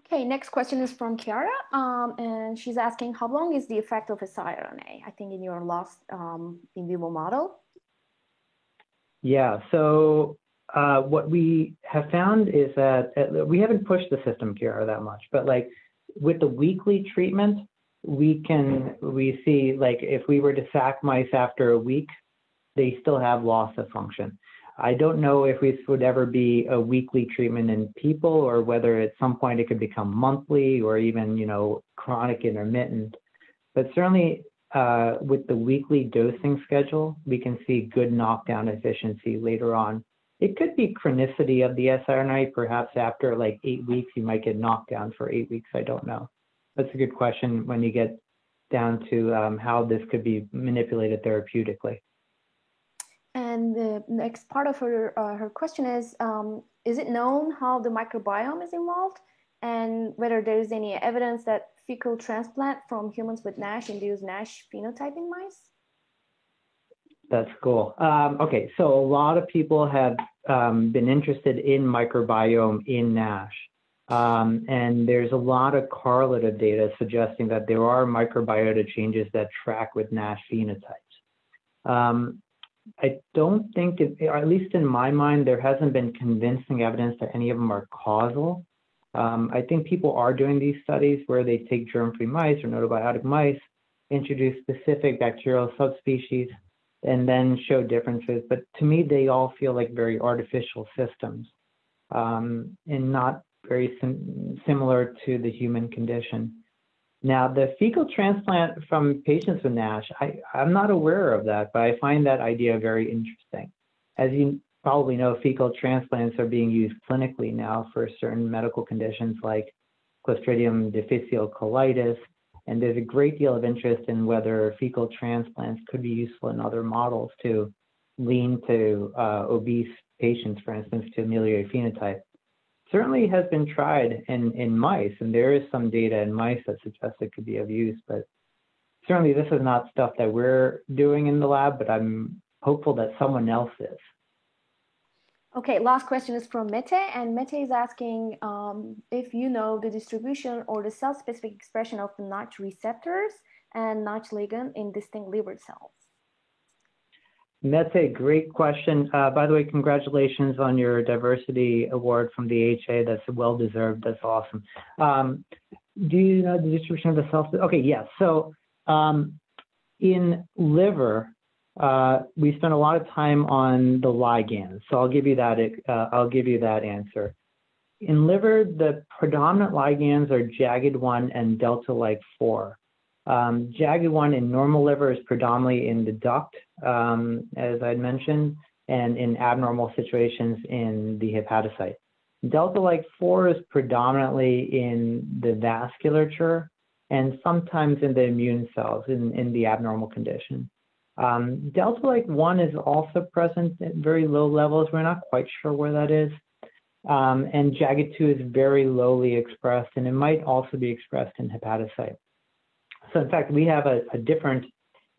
Okay, next question is from Chiara, and she's asking, how long is the effect of siRNA? I think in your last in vivo model. Yeah, so what we have found is that we haven't pushed the system, Chiara, that much, but like with the weekly treatment, we see like if we were to sack mice after a week, they still have loss of function. I don't know if this would ever be a weekly treatment in people, or whether at some point it could become monthly or even, you know, chronic intermittent. But certainly with the weekly dosing schedule, we can see good knockdown efficiency later on. It could be chronicity of the siRNA. Perhaps after like 8 weeks, you might get knocked down for 8 weeks. I don't know. That's a good question when you get down to how this could be manipulated therapeutically. And the next part of her question is it known how the microbiome is involved, and whether there is any evidence that fecal transplant from humans with NASH induce NASH phenotype in mice? That's cool. Okay, so a lot of people have been interested in microbiome in NASH. And there's a lot of correlative data suggesting that there are microbiota changes that track with NASH phenotypes. I don't think, or at least in my mind, there hasn't been convincing evidence that any of them are causal. I think people are doing these studies where they take germ-free mice or notobiotic mice, introduce specific bacterial subspecies, and then show differences. But to me, they all feel like very artificial systems and not very similar to the human condition. Now, the fecal transplant from patients with NASH, I'm not aware of that, but I find that idea very interesting. As you probably know, fecal transplants are being used clinically now for certain medical conditions like Clostridium difficile colitis, and there's a great deal of interest in whether fecal transplants could be useful in other models to lean to obese patients, for instance, to ameliorate phenotype. Certainly has been tried in mice, and there is some data in mice that suggests it could be of use, but certainly this is not stuff that we're doing in the lab, but I'm hopeful that someone else is. Okay, last question is from Mete, and Mete is asking if you know the distribution or the cell-specific expression of the Notch receptors and Notch ligand in distinct liver cells. That's a great question. By the way, congratulations on your diversity award from the AHA. That's well-deserved. That's awesome. Do you know the distribution of the cells? Okay, yes. So in liver, we spend a lot of time on the ligands. So I'll give you that answer. In liver, the predominant ligands are jagged1 and delta-like 4. Jagged1 in normal liver is predominantly in the duct, as I mentioned, and in abnormal situations in the hepatocyte. Delta-like 4 is predominantly in the vasculature and sometimes in the immune cells in the abnormal condition. Delta-like 1 is also present at very low levels. We're not quite sure where that is. And jagged2 is very lowly expressed, and it might also be expressed in hepatocyte. So in fact, we have a different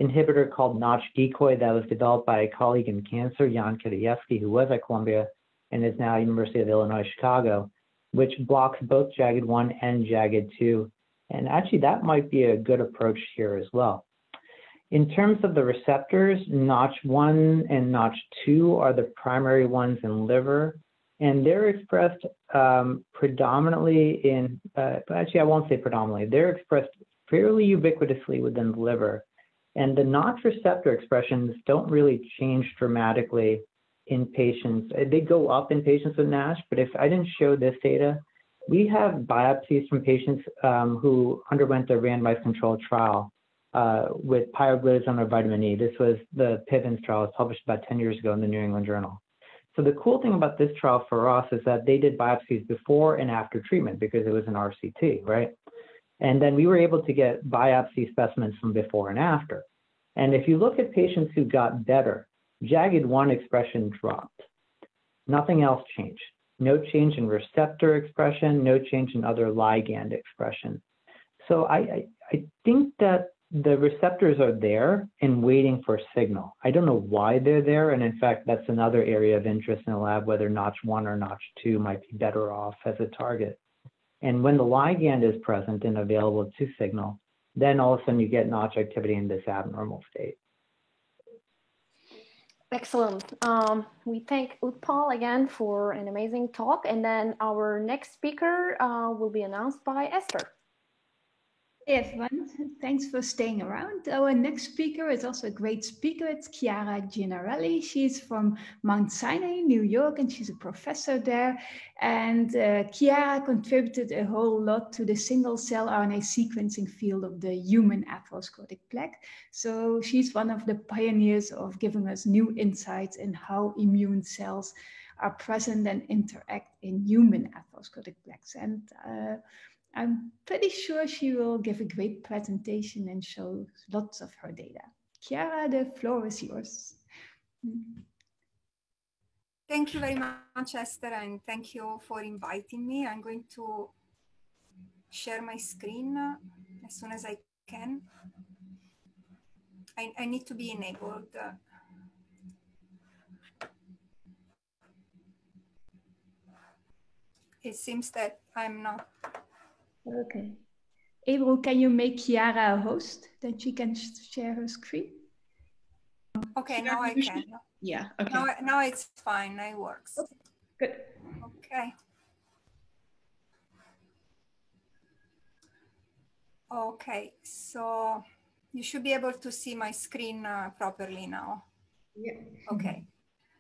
inhibitor called Notch decoy that was developed by a colleague in cancer, Jan Kitaevsky, who was at Columbia and is now University of Illinois, Chicago, which blocks both jagged1 and jagged2. And actually, that might be a good approach here as well. In terms of the receptors, Notch1 and Notch2 are the primary ones in liver, and they're expressed predominantly in, actually I won't say predominantly, they're expressed fairly ubiquitously within the liver. And the Notch receptor expressions don't really change dramatically in patients. They go up in patients with NASH, but if I didn't show this data, we have biopsies from patients who underwent a randomized controlled trial with pioglitazone or vitamin E. This was the Pivens trial. It was published about 10 years ago in the New England Journal. So the cool thing about this trial for us is that they did biopsies before and after treatment because it was an RCT, right? And then we were able to get biopsy specimens from before and after. And if you look at patients who got better, JAGID1 expression dropped. Nothing else changed. No change in receptor expression, no change in other ligand expression. So I think that the receptors are there and waiting for a signal. I don't know why they're there. And in fact, that's another area of interest in the lab, whether Notch1 or Notch2 might be better off as a target. And when the ligand is present and available to signal, then all of a sudden you get Notch activity in this abnormal state. Excellent. We thank Utpal again for an amazing talk. And then our next speaker will be announced by Esther. Hey everyone, thanks for staying around. Our next speaker is also a great speaker. It's Chiara Gennarelli. She's from Mount Sinai, New York, and she's a professor there. And Chiara contributed a whole lot to the single-cell RNA sequencing field of the human atherosclerotic plaque. So she's one of the pioneers of giving us new insights in how immune cells are present and interact in human atherosclerotic plaques. And I'm pretty sure she will give a great presentation and show lots of her data. Chiara, the floor is yours. Thank you very much, Esther, and thank you for inviting me. I'm going to share my screen as soon as I can. I need to be enabled. It seems that I'm not. Okay. Ebru, can you make Chiara a host? Then she can share her screen. Okay, now I can. Yeah, okay. Now it's fine, now it works. Okay. Good. Okay. Okay, so you should be able to see my screen properly now. Yeah. Okay.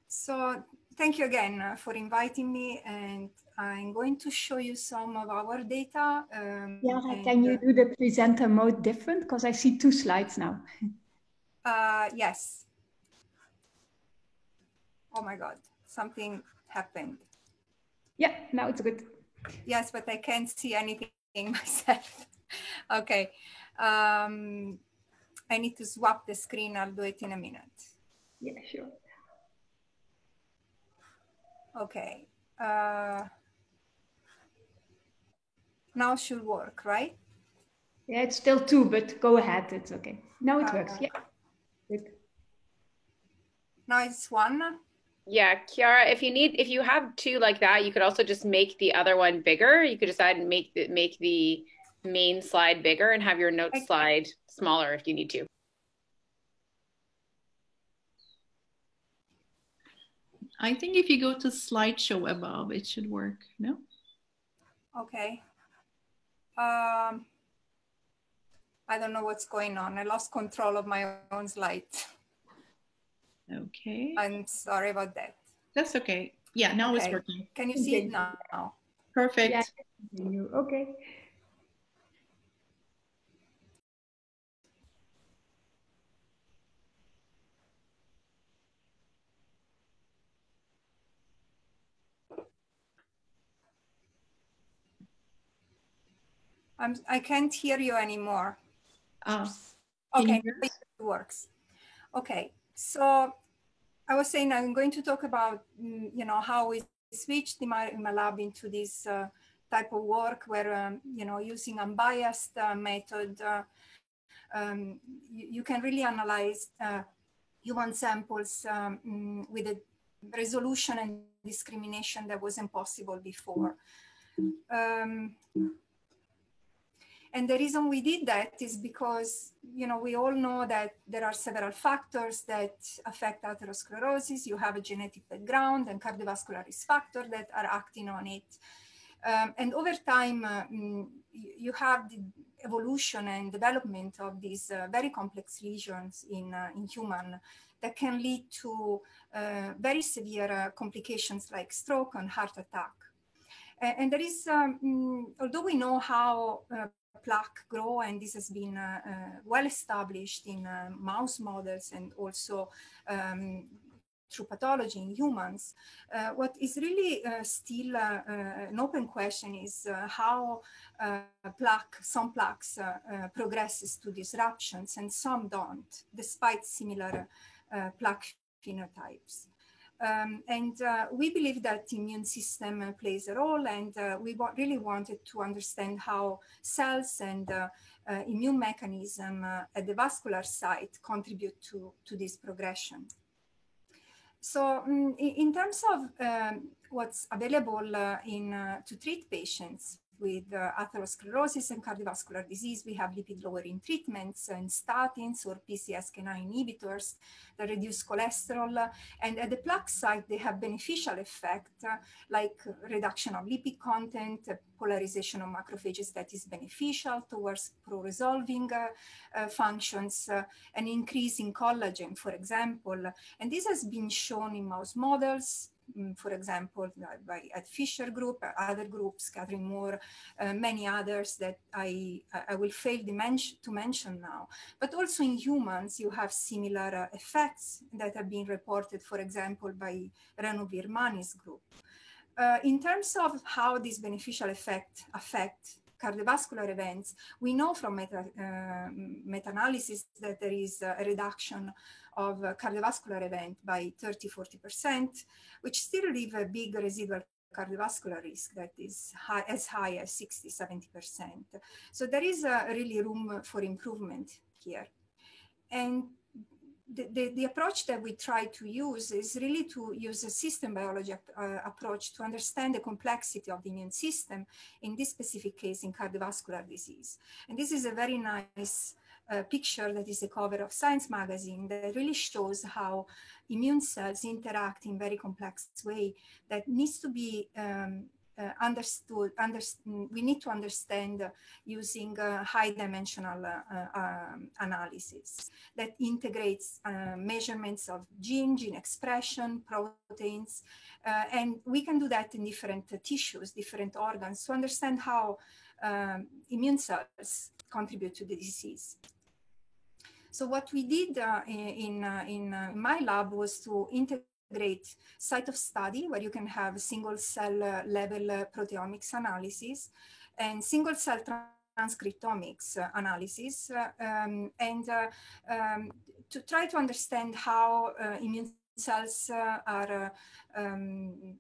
So thank you again for inviting me, and I'm going to show you some of our data. Chiara, can you do the presenter mode different? Because I see 2 slides now. Yes. Oh my God, something happened. Yeah, now it's good. Yes, but I can't see anything myself. Okay. I need to swap the screen. I'll do it in a minute. Yeah, sure. Okay. Now it should work, right? Yeah, it's still 2, but go ahead. It's okay. Now it works. Yeah. Good. Now it's 1. Yeah, Chiara, if you have 2 like that, you could also just make the other one bigger. You could decide and make the main slide bigger and have your notes slide smaller if you need to. I think if you go to slideshow above, it should work, no? Okay. I don't know what's going on. I lost control of my own slide. Okay. I'm sorry about that. That's okay. Yeah, now it's working. Can you see it now? Perfect. Yeah. Okay. I can't hear you anymore. Okay, it works. Okay, so I was saying I'm going to talk about how we switched in my lab into this type of work where using unbiased method, you can really analyze human samples with a resolution and discrimination that wasn't possible before. And the reason we did that is because, we all know that there are several factors that affect atherosclerosis. You have a genetic background and cardiovascular risk factor that are acting on it. And over time, you have evolution and development of these very complex lesions in human that can lead to very severe complications like stroke and heart attack. And there is, although we know how plaque grow, and this has been well established in mouse models and also through pathology in humans, what is really still an open question is how some plaques progresses to disruptions and some don't, despite similar plaque phenotypes. We believe that the immune system plays a role, and we really wanted to understand how cells and immune mechanism at the vascular site contribute to this progression. So in terms of what's available to treat patients with atherosclerosis and cardiovascular disease, we have lipid-lowering treatments and statins or PCSK9 inhibitors that reduce cholesterol. And at the plaque site, they have beneficial effect like reduction of lipid content, polarization of macrophages that is beneficial towards pro-resolving functions, an increase in collagen, for example. And this has been shown in mouse models, for example, at Fisher Group, other groups, Catherine Moore, many others that I will fail to mention now. But also in humans, you have similar effects that have been reported, for example, by Renu Virmani's group. In terms of how these beneficial effects affect cardiovascular events, we know from meta-analysis that there is a reduction of cardiovascular event by 30–40%, which still leave a big residual cardiovascular risk that is as high as 60–70%. So there is really room for improvement here. And the approach that we try to use is really to use a system biology approach to understand the complexity of the immune system, in this specific case in cardiovascular disease. And this is a very nice picture that is the cover of Science magazine that really shows how immune cells interact in very complex way that needs to be understood. We need to understand using high dimensional analysis that integrates measurements of gene expression, proteins, and we can do that in different tissues, different organs, to understand how immune cells contribute to the disease. So what we did in my lab was to integrate site of study, where you can have single cell level proteomics analysis and single cell transcriptomics analysis, to try to understand how immune cells are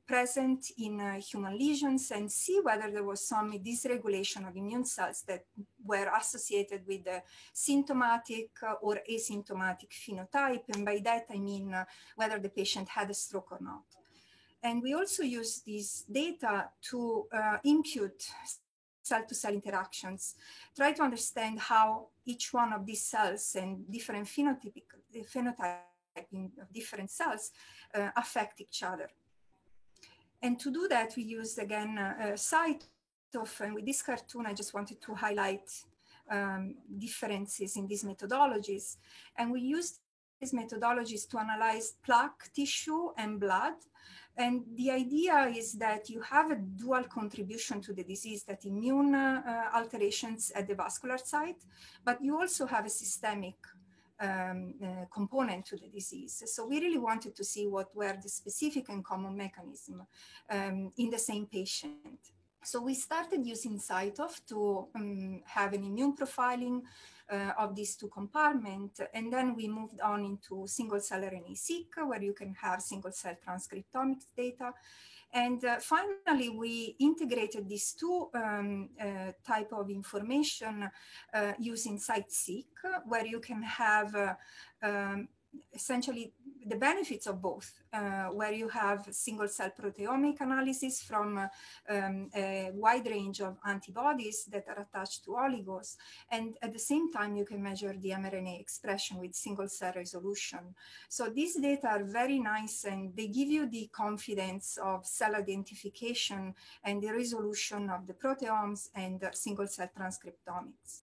present in human lesions, and see whether there was some dysregulation of immune cells that were associated with the symptomatic or asymptomatic phenotype. And by that, I mean whether the patient had a stroke or not. And we also use this data to impute cell-to-cell interactions, try to understand how each one of these cells and different phenotypes of different cells affect each other. And to do that, we used again CyTOF, and with this cartoon, I just wanted to highlight differences in these methodologies. And we used these methodologies to analyze plaque, tissue, and blood. And the idea is that you have a dual contribution to the disease, that immune alterations at the vascular site, but you also have a systemic component to the disease. So we really wanted to see what were the specific and common mechanisms in the same patient. So we started using CyTOF to have an immune profiling of these two compartments, and then we moved on into single-cell RNA-seq, where you can have single-cell transcriptomics data. And finally, we integrated these two type of information using CyTOF, where you can have essentially the benefits of both, where you have single cell proteomic analysis from a wide range of antibodies that are attached to oligos. And at the same time, you can measure the mRNA expression with single cell resolution. So these data are very nice, and they give you the confidence of cell identification and the resolution of the proteomes and single cell transcriptomics.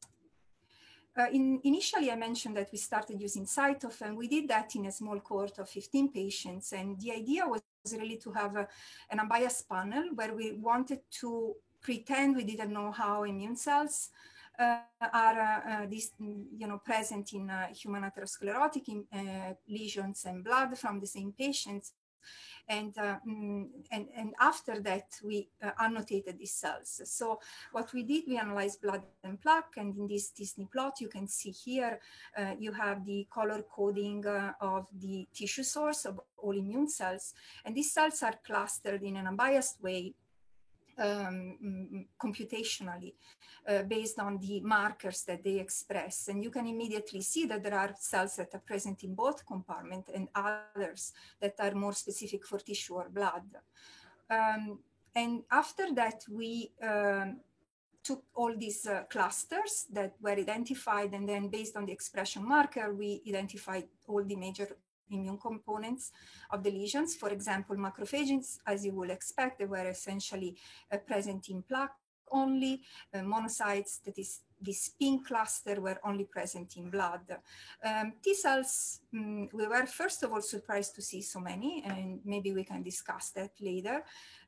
Initially, I mentioned that we started using CyTOF, and we did that in a small cohort of 15 patients. And the idea was really to have an unbiased panel where we wanted to pretend we didn't know how immune cells are present in human atherosclerotic lesions and blood from the same patients. And after that, we annotated these cells. So what we did, we analyzed blood and plaque, and in this Disney plot, you can see here, you have the color coding of the tissue source of all immune cells. And these cells are clustered in an unbiased way, computationally, based on the markers that they express. And you can immediately see that there are cells that are present in both compartments and others that are more specific for tissue or blood. And after that, we took all these clusters that were identified, and then based on the expression marker, we identified all the major immune components of the lesions. For example, macrophages, as you would expect, they were essentially present in plaque only. Monocytes, that is this pink cluster, were only present in blood. T cells, we were first of all surprised to see so many, and maybe we can discuss that later.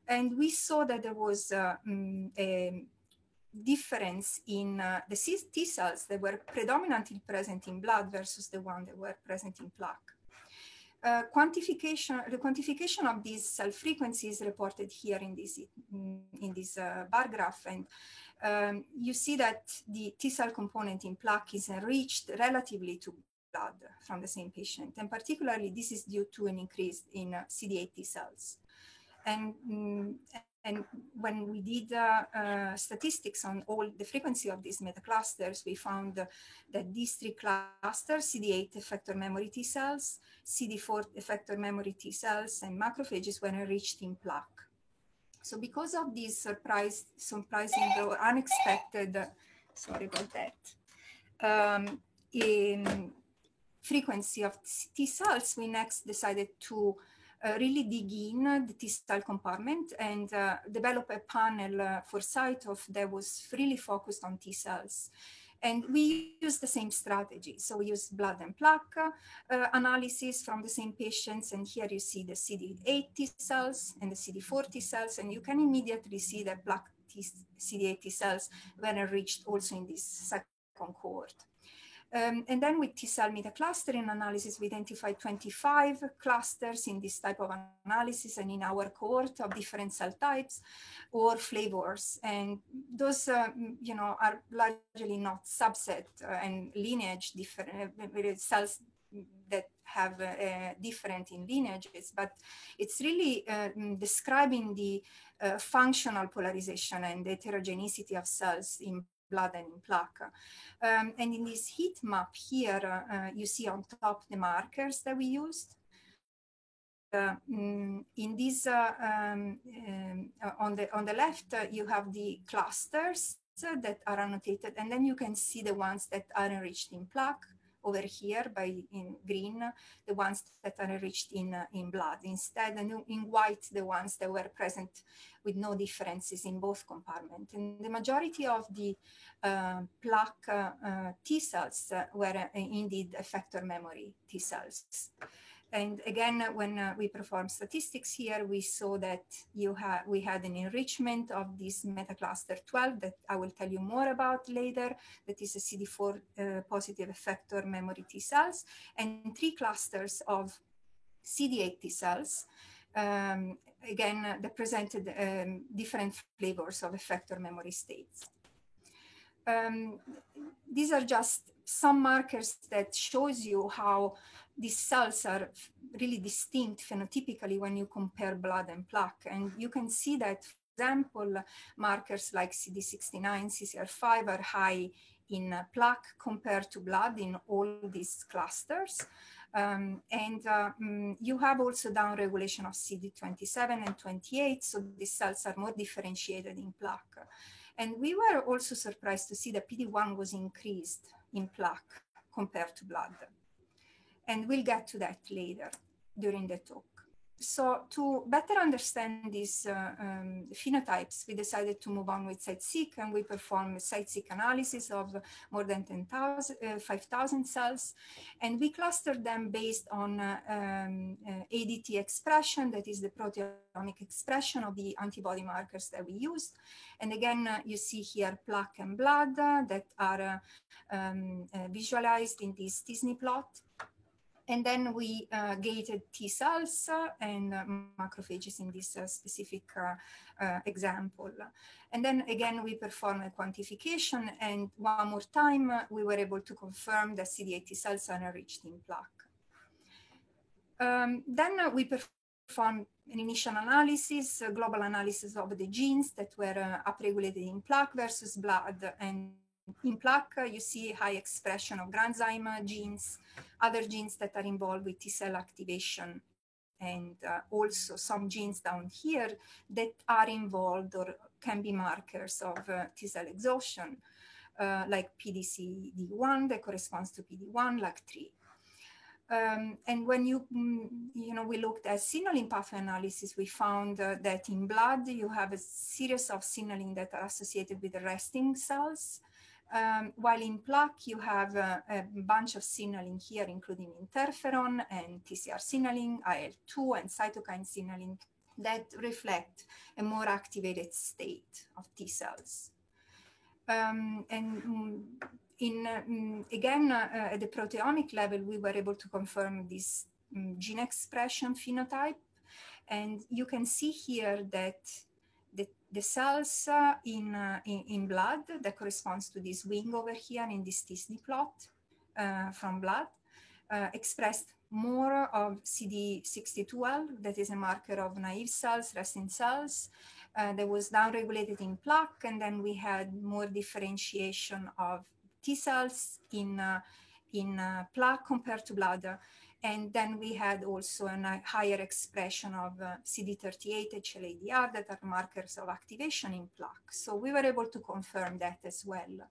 And we saw that there was a difference in the T cells that were predominantly present in blood versus the ones that were present in plaque. The quantification of these cell frequencies reported here in this bar graph, and you see that the T cell component in plaque is enriched relatively to blood from the same patient, and particularly this is due to an increase in CD8 T cells. And when we did statistics on all the frequency of these metaclusters, we found that these three clusters, CD8 effector memory T cells, CD4 effector memory T cells, and macrophages, were enriched in plaque. So because of this surprising or unexpected, sorry about that, in frequency of T cells, we next decided to really dig in the T cell compartment and develop a panel for CyTOF that was really focused on T cells. And we used the same strategy. So we used blood and plaque analysis from the same patients. And here you see the CD8 T cells and the CD4 T cells. And you can immediately see that plaque CD8 T cells were enriched also in this second cohort. And then with T cell metaclustering analysis, we identified 25 clusters in this type of analysis and in our cohort of different cell types or flavors. And those, are largely not subset and lineage different cells that have different in lineages, but it's really describing the functional polarization and heterogeneity of cells in blood and in plaque. And in this heat map here, you see on top the markers that we used. In this, on the left, you have the clusters that are annotated, and then you can see the ones that are enriched in plaque over here in green, the ones that are enriched in blood. Instead, in white, the ones that were present with no differences in both compartments. And the majority of the plaque T cells were indeed effector memory T cells. And again, when we performed statistics here, we saw that we had an enrichment of this metacluster 12 that I will tell you more about later, that is a CD4 positive effector memory T cells, and 3 clusters of CD8 T cells. Again, they presented different flavors of effector memory states. These are just some markers that shows you how these cells are really distinct phenotypically when you compare blood and plaque. And you can see that, for example, markers like CD69, CCR5 are high in plaque compared to blood in all these clusters. You have also downregulation of CD27 and 28, so these cells are more differentiated in plaque. And we were also surprised to see that PD-1 was increased in plaque compared to blood. And we'll get to that later during the talk. So to better understand these phenotypes, we decided to move on with CytSeq, and we performed a CytSeq analysis of more than 5,000 cells. And we clustered them based on ADT expression, that is the proteomic expression of the antibody markers that we used. And again, you see here plaque and blood that are visualized in this Disney plot. And then we gated T cells and macrophages in this specific example. And then again, we perform a quantification, and one more time, we were able to confirm that CD8 T cells are enriched in plaque. Then we performed an initial analysis, a global analysis of the genes that were upregulated in plaque versus blood. And in plaque, you see high expression of granzyme genes, other genes that are involved with T cell activation, and also some genes down here that are involved or can be markers of T cell exhaustion, like PDC-D1 that corresponds to PD-1, LAG3. And when we looked at signaling pathway analysis, we found that in blood, you have a series of signaling that are associated with the resting cells. While in plaque, you have a bunch of signaling here, including interferon and TCR signaling, IL-2 and cytokine signaling that reflect a more activated state of T cells. Again, at the proteomic level, we were able to confirm this gene expression phenotype. And you can see here that the cells in blood that corresponds to this wing over here in this Disney plot from blood expressed more of CD62L, that is a marker of naive cells, resting cells, that was downregulated in plaque, and then we had more differentiation of T cells in plaque compared to blood. And then we had also a higher expression of CD38, HLA-DR that are markers of activation in plaque. So we were able to confirm that as well.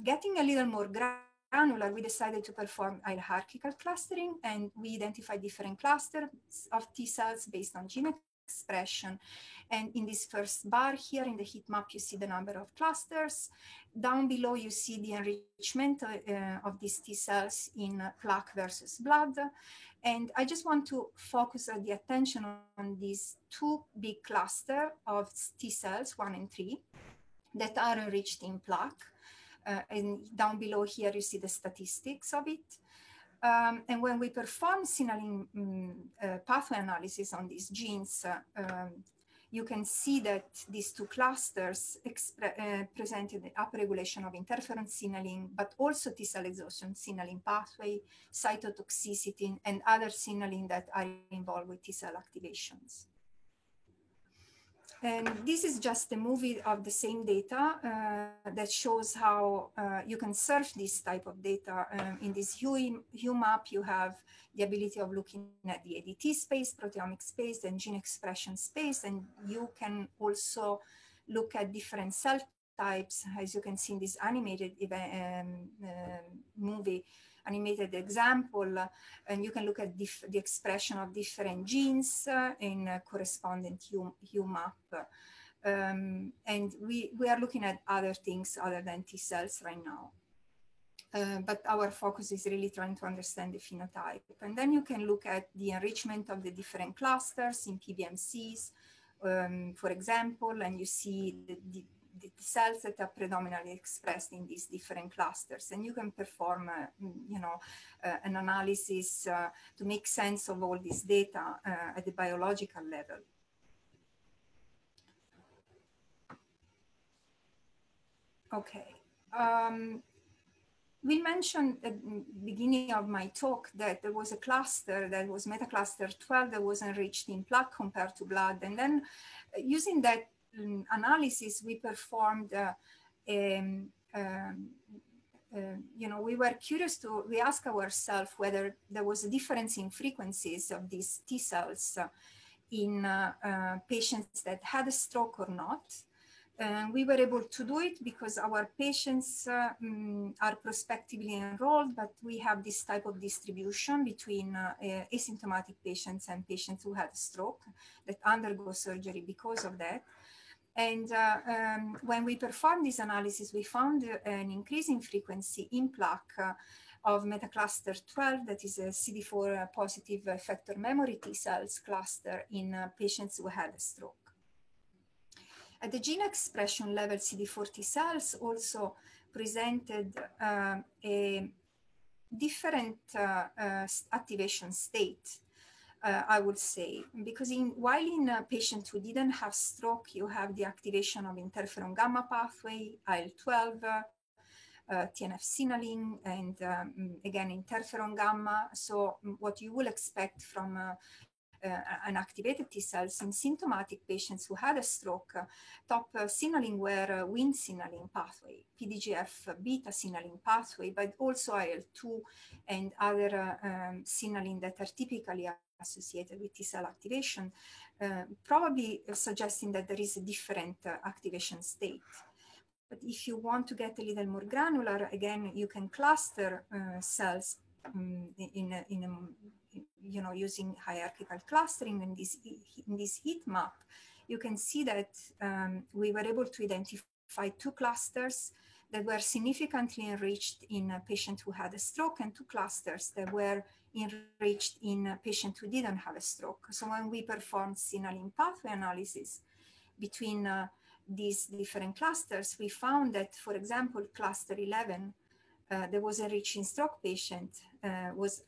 Getting a little more granular, we decided to perform hierarchical clustering, and we identified different clusters of T cells based on gene expression. And in this first bar here in the heat map, you see the number of clusters. Down below, you see the enrichment of these T cells in plaque versus blood. And I just want to focus the attention on these two big clusters of T cells, 1 and 3, that are enriched in plaque. And down below here, you see the statistics of it. And when we perform signaling pathway analysis on these genes, you can see that these two clusters presented the upregulation of interferon signaling, but also T cell exhaustion signaling pathway, cytotoxicity, and other signaling that are involved with T cell activations. And this is just a movie of the same data that shows how you can search this type of data. In this Hue map, you have the ability of looking at the ADT space, proteomic space, and gene expression space. And you can also look at different cell types, as you can see in this animated movie, animated example, and you can look at the expression of different genes in a corresponding Hue map. And we are looking at other things other than T cells right now. But our focus is really trying to understand the phenotype. And then you can look at the enrichment of the different clusters in PBMCs, for example, and you see the cells that are predominantly expressed in these different clusters. And you can perform, an analysis to make sense of all this data at the biological level. Okay. We mentioned at the beginning of my talk that there was a cluster that was metacluster 12 that was enriched in plaque compared to blood. And then using that analysis, we performed we were curious we asked ourselves whether there was a difference in frequencies of these T cells in patients that had a stroke or not. We were able to do it because our patients are prospectively enrolled, but we have this type of distribution between asymptomatic patients and patients who had a stroke that undergo surgery because of that. And when we performed this analysis, we found an increasing frequency in plaque of metacluster 12, that is a CD4 positive effector memory T cells cluster in patients who had a stroke. At the gene expression level, CD4 T cells also presented a different activation state. I would say, because while in patients who didn't have stroke, you have the activation of interferon gamma pathway, IL-12, TNF signaling, and again, interferon gamma. So what you will expect from an activated T cells in symptomatic patients who had a stroke, top signaling were Wnt signaling pathway, PDGF beta signaling pathway, but also IL-2 and other signaling that are typically associated with T cell activation, probably suggesting that there is a different activation state. But if you want to get a little more granular, again, you can cluster cells using hierarchical clustering in this heat map. You can see that we were able to identify 2 clusters that were significantly enriched in patients who had a stroke, and 2 clusters that were enriched in patients who didn't have a stroke. So when we performed signaling pathway analysis between these different clusters, we found that, for example, cluster 11, that was enriched in stroke patient, was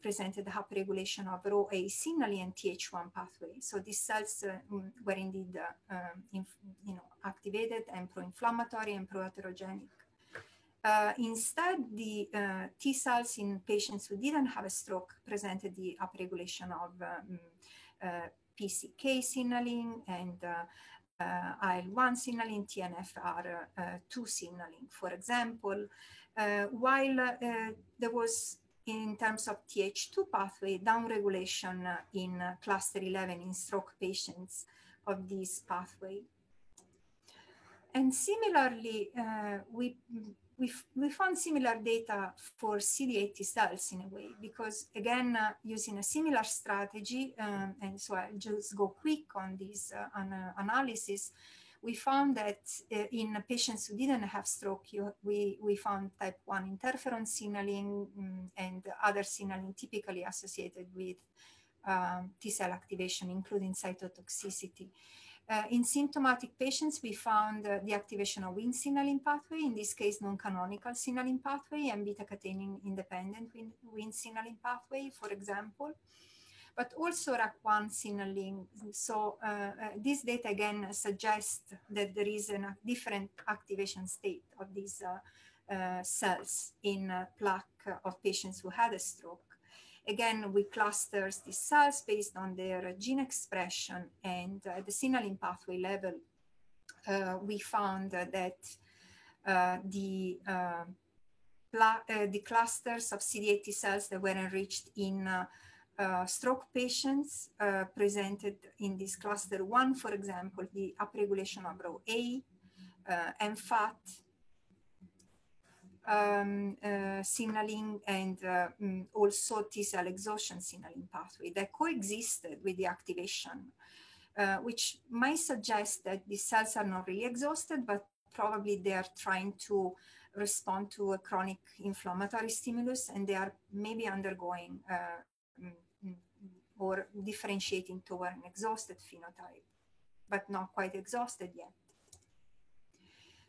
presented upregulation of RhoA signaling and Th1 pathway. So these cells were indeed activated and pro-inflammatory and pro-atherogenic. Instead, the T cells in patients who didn't have a stroke presented the upregulation of PCK signaling and IL-1 signaling, TNFR2 signaling, for example, while there was, in terms of Th2 pathway, downregulation in cluster 11 in stroke patients of this pathway. And similarly, we found similar data for CD8 T cells in a way, because again, using a similar strategy, and so I'll just go quick on this analysis, we found that in patients who didn't have stroke, we found type 1 interferon signaling and other signaling typically associated with T cell activation, including cytotoxicity. In symptomatic patients, we found the activation of Wnt signaling pathway, in this case, non-canonical signaling pathway, and beta-catenin independent Wnt signaling pathway, for example, but also RAC1 signaling. So this data again suggests that there is a different activation state of these cells in plaque of patients who had a stroke. Again, we cluster these cells based on their gene expression, and at the signaling pathway level, we found that the clusters of CD8 T cells that were enriched in stroke patients presented in this cluster 1, for example, the upregulation of RhoA, MFAT, signaling, and also T cell exhaustion signaling pathway that coexisted with the activation, which might suggest that the cells are not really exhausted, but probably they are trying to respond to a chronic inflammatory stimulus, and they are maybe undergoing or differentiating toward an exhausted phenotype, but not quite exhausted yet.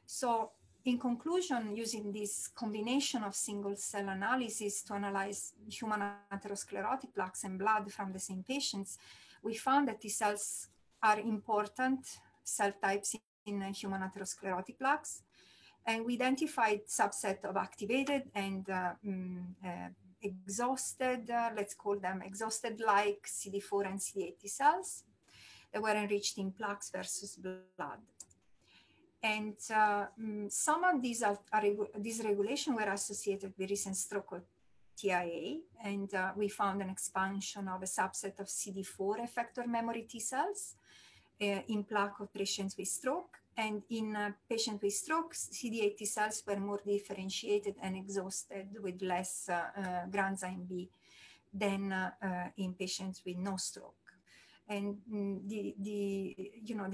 So in conclusion, using this combination of single cell analysis to analyze human atherosclerotic plaques and blood from the same patients, we found that T cells are important cell types in human atherosclerotic plaques. And we identified subset of activated and exhausted, let's call them exhausted-like CD4 and CD8 T cells that were enriched in plaques versus blood. And some of these dysregulation were associated with recent stroke or TIA, and we found an expansion of a subset of CD4 effector memory T cells in plaque of patients with stroke. And in patients with stroke, CD8 T cells were more differentiated and exhausted with less granzyme B than in patients with no stroke. And the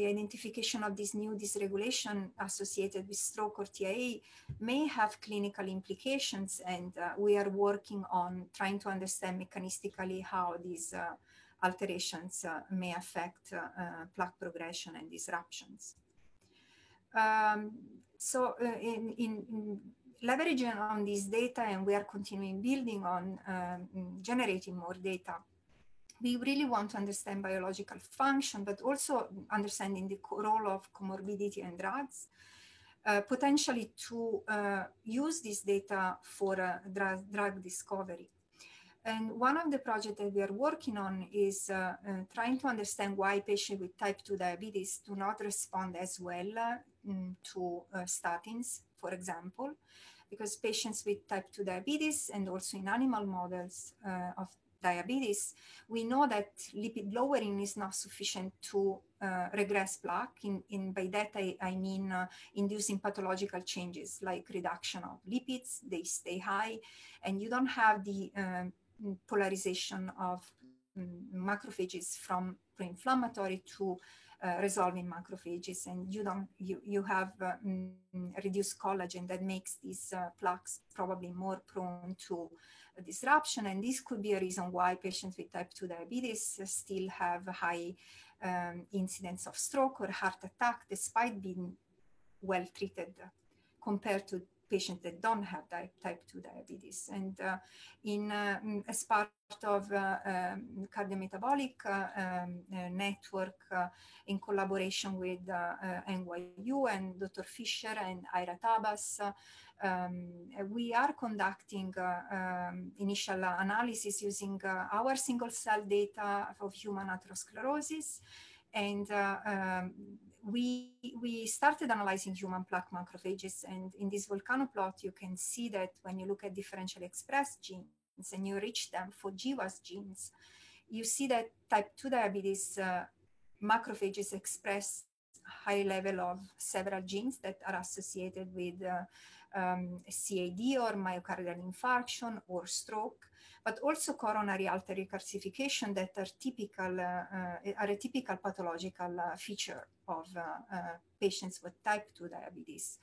identification of this new dysregulation associated with stroke or TIA may have clinical implications, and we are working on trying to understand mechanistically how these alterations may affect plaque progression and disruptions. So in leveraging on this data, and we are continuing building on generating more data, we really want to understand biological function, but also understanding the role of comorbidity and drugs, potentially to use this data for drug discovery. And one of the projects that we are working on is trying to understand why patients with type 2 diabetes do not respond as well to statins, for example, because patients with type 2 diabetes and also in animal models of diabetes, we know that lipid lowering is not sufficient to regress plaque. By that, I mean inducing pathological changes like reduction of lipids, they stay high, and you don't have the polarization of macrophages from pro-inflammatory to resolving macrophages, and you have reduced collagen that makes these plaques probably more prone to disruption. And this could be a reason why patients with type 2 diabetes still have a high incidence of stroke or heart attack despite being well treated compared to patients that don't have type 2 diabetes. And as part of cardiometabolic network in collaboration with NYU and Dr. Fisher and Ira Tabas, we are conducting initial analysis using our single cell data of human atherosclerosis. And we started analyzing human plaque macrophages, and in this volcano plot, you can see that when you look at differentially expressed genes and you reach them for GWAS genes, you see that type 2 diabetes macrophages express high level of several genes that are associated with CAD or myocardial infarction or stroke, but also coronary artery calcification that are a typical pathological feature of patients with type 2 diabetes.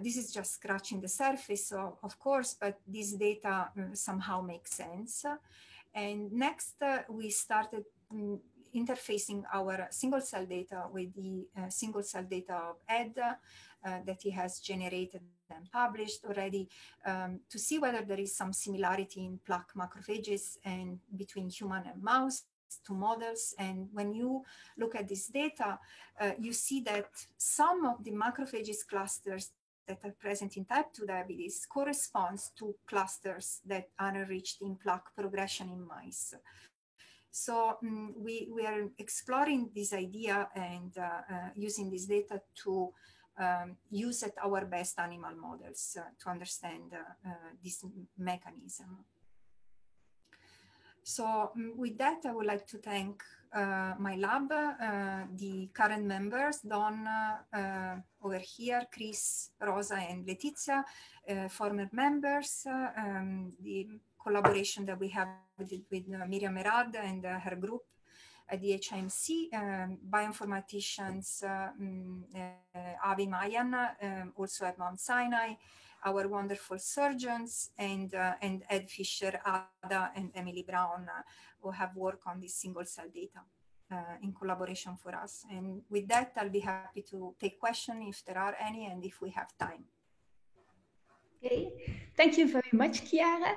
This is just scratching the surface, of course, but this data somehow makes sense. And next, we started interfacing our single cell data with the single cell data of Ed that he has generated and published already to see whether there is some similarity in plaque macrophages and between human and mouse, two models. And when you look at this data, you see that some of the macrophages clusters that are present in type 2 diabetes corresponds to clusters that are enriched in plaque progression in mice. So we are exploring this idea and using this data to use at our best animal models to understand this mechanism. So with that, I would like to thank my lab, the current members, Don over here, Chris, Rosa, and Letizia, former members, the collaboration that we have with Miriam Merad and her group at the HIMC, bioinformaticians Avi Mayan, also at Mount Sinai, our wonderful surgeons, and Ed Fisher, Ada, and Emily Brown, who have worked on this single cell data in collaboration for us. And with that, I'll be happy to take questions if there are any, and if we have time. Okay, thank you very much, Chiara.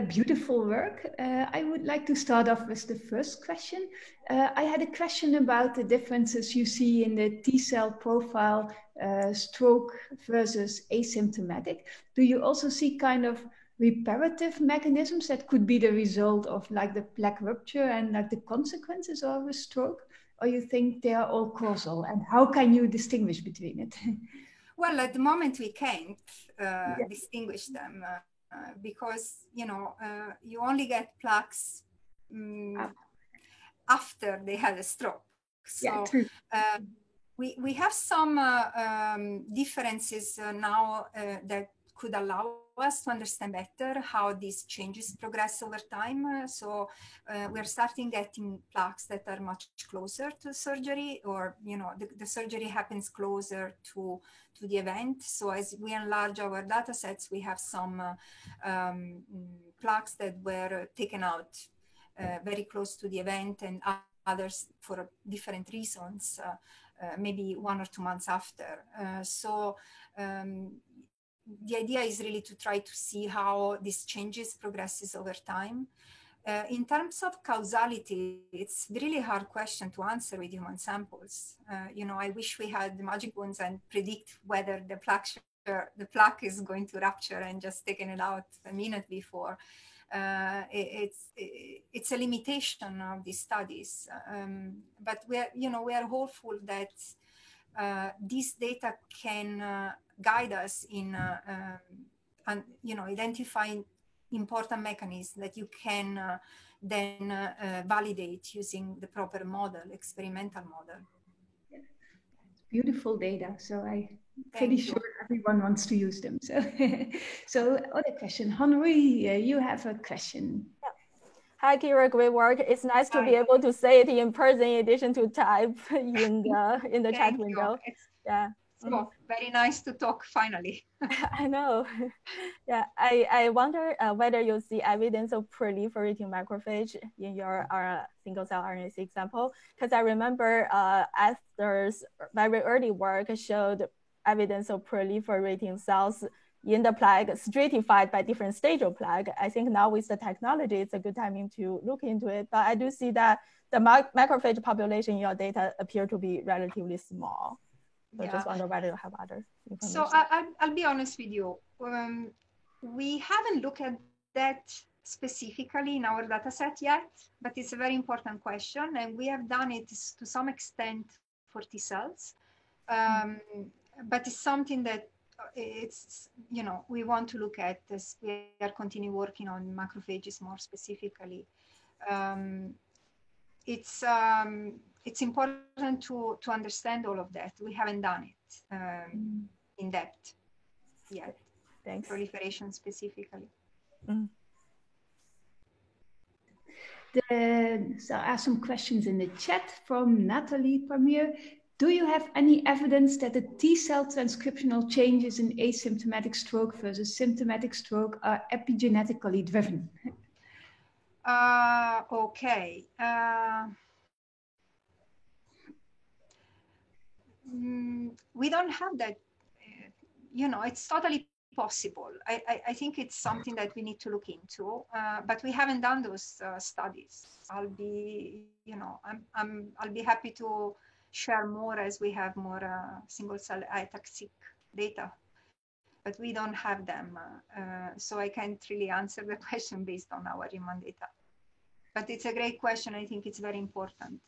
Beautiful work. I would like to start off with the first question. I had a question about the differences you see in the T cell profile, stroke versus asymptomatic. Do you also see kind of reparative mechanisms that could be the result of like the plaque rupture and like the consequences of a stroke? or you think they are all causal? And how can you distinguish between it? Well, at the moment we can't distinguish them because, you know, you only get plaques after they had a stroke. So we have some differences now that could allow us to understand better how these changes progress over time. So we're starting getting plaques that are much closer to surgery, or, you know, the surgery happens closer to the event. So as we enlarge our data sets, we have some plaques that were taken out very close to the event, and others for different reasons, maybe 1 or 2 months after. So the idea is really to try to see how this changes progresses over time. In terms of causality, it's really a hard question to answer with human samples. You know, I wish we had the magic wands and predict whether the plaque is going to rupture and just taking it out a minute before. It's a limitation of these studies, but we are hopeful that this data can guide us in identifying important mechanisms that you can then validate using the proper model, experimental model. Beautiful data. So I'm pretty sure everyone wants to use them. So, so other question, Henri, you have a question. Yeah. Hi, Kira, great work. It's nice to be able to say it in person in addition to type in the chat window. Yeah. So very nice to talk finally. I know. Yeah, I wonder whether you see evidence of proliferating macrophage in your single cell RNA example, because I remember Esther's very early work showed evidence of proliferating cells in the plaque stratified by different stage of plaque. I think now with the technology, it's a good timing to look into it. But I do see that the macrophage population in your data appear to be relatively small. So just wonder whether you have other information. So I'll be honest with you. We haven't looked at that specifically in our data set yet, but it's a very important question. And we have done it to some extent for T cells. But it's something that we want to look at as we are continuing working on macrophages more specifically. It's important to understand all of that. We haven't done it in depth yet. Thanks. Proliferation specifically. So I have some questions in the chat from Natalie Pamir. Do you have any evidence that the T cell transcriptional changes in asymptomatic stroke versus symptomatic stroke are epigenetically driven? Okay. We don't have that, it's totally possible. I think it's something that we need to look into, but we haven't done those studies. I'll be happy to share more as we have more single cell ataxic data, but we don't have them. So I can't really answer the question based on our human data, but it's a great question. I think it's very important.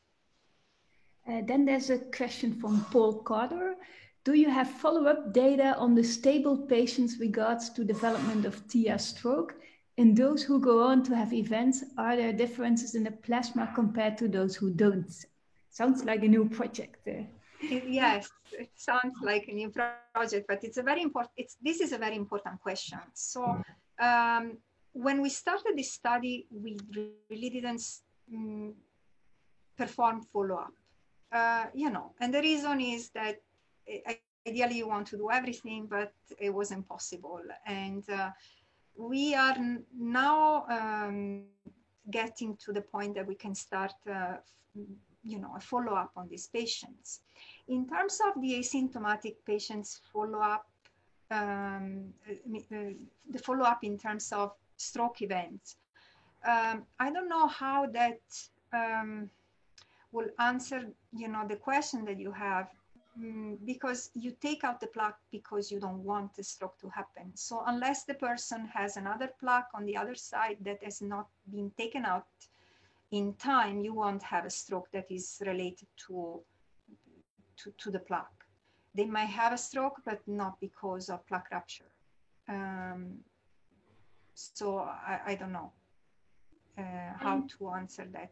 Then there's a question from Paul Carter. Do you have follow-up data on the stable patients regards to development of TIA stroke? In those who go on to have events, are there differences in the plasma compared to those who don't? Sounds like a new project. Yes, it sounds like a new project, but it's a very important. This is a very important question. So when we started this study, we really didn't perform follow-up. And the reason is that ideally you want to do everything, but it was impossible. And we are now getting to the point that we can start, a follow-up on these patients. In terms of the asymptomatic patients follow-up, the follow-up in terms of stroke events, I don't know how that will answer, the question that you have, because you take out the plaque because you don't want the stroke to happen. So unless the person has another plaque on the other side that has not been taken out in time, you won't have a stroke that is related to the plaque. They might have a stroke, but not because of plaque rupture. So I don't know how to answer that.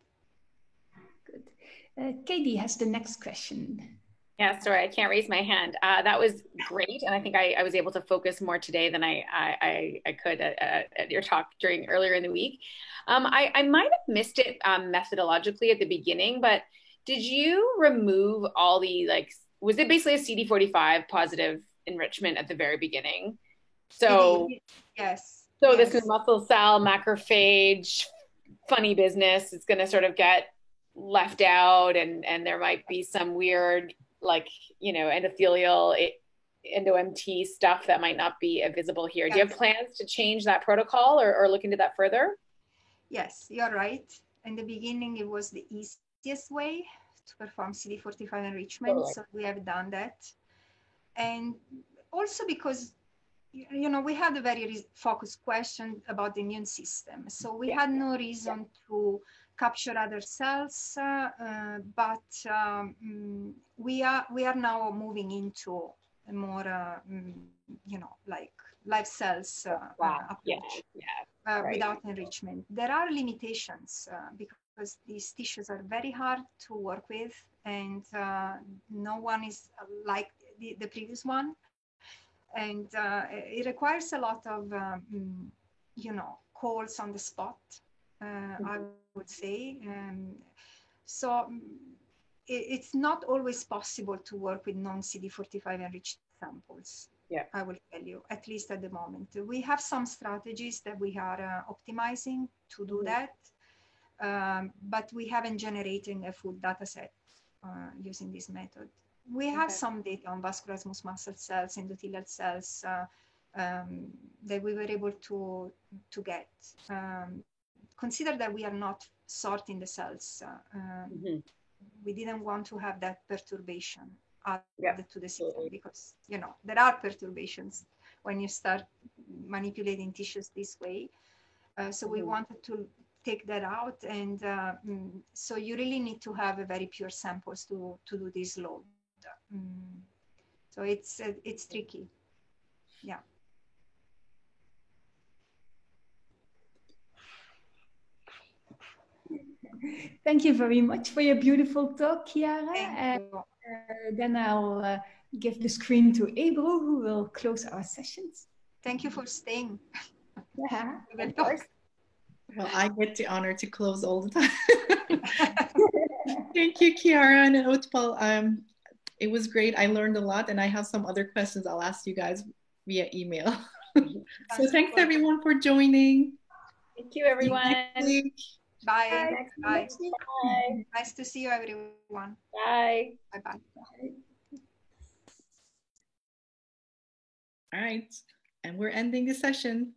Good. Katie has the next question. Yeah, sorry, I can't raise my hand. That was great, and I think I was able to focus more today than I could at your talk earlier in the week. I might have missed it methodologically at the beginning, but did you remove all the, like, was it basically a CD45 positive enrichment at the very beginning? So yes. So yes. This muscle cell macrophage funny business is going to sort of get left out, and there might be some weird, like, you know, endothelial endo-MT stuff that might not be visible here. Yes. Do you have plans to change that protocol or look into that further? Yes, you're right. In the beginning, it was the easiest way to perform CD45 enrichment. Totally. So we have done that. And also because, you know, we had a very focused question about the immune system. So we had no reason to capture other cells, but we are now moving into a more, you know, like live cells approach without enrichment. There are limitations because these tissues are very hard to work with, and no one is like the previous one. And it requires a lot of, you know, calls on the spot, I would say. So it's not always possible to work with non-CD45 enriched samples. Yeah, I will tell you, at least at the moment. We have some strategies that we are optimizing to do that, but we haven't generated a full data set using this method. We have some data on vascular smooth muscle cells, endothelial cells that we were able to get. Consider that we are not sorting the cells. We didn't want to have that perturbation added to the system because, you know, there are perturbations when you start manipulating tissues this way. So we wanted to take that out, and so you really need to have a very pure samples to do this load. So it's tricky. Yeah. Thank you very much for your beautiful talk, Chiara. Then I'll give the screen to Ebru, who will close our sessions. Thank you for staying. Yeah, of course. Well, I get the honor to close all the time. Thank you, Chiara and Utpal. It was great. I learned a lot, and I have some other questions I'll ask you guys via email. So thanks everyone for joining. Thank you, everyone. Bye. Bye. Bye. Nice to see you, everyone. Bye. Bye-bye. All right, and we're ending the session.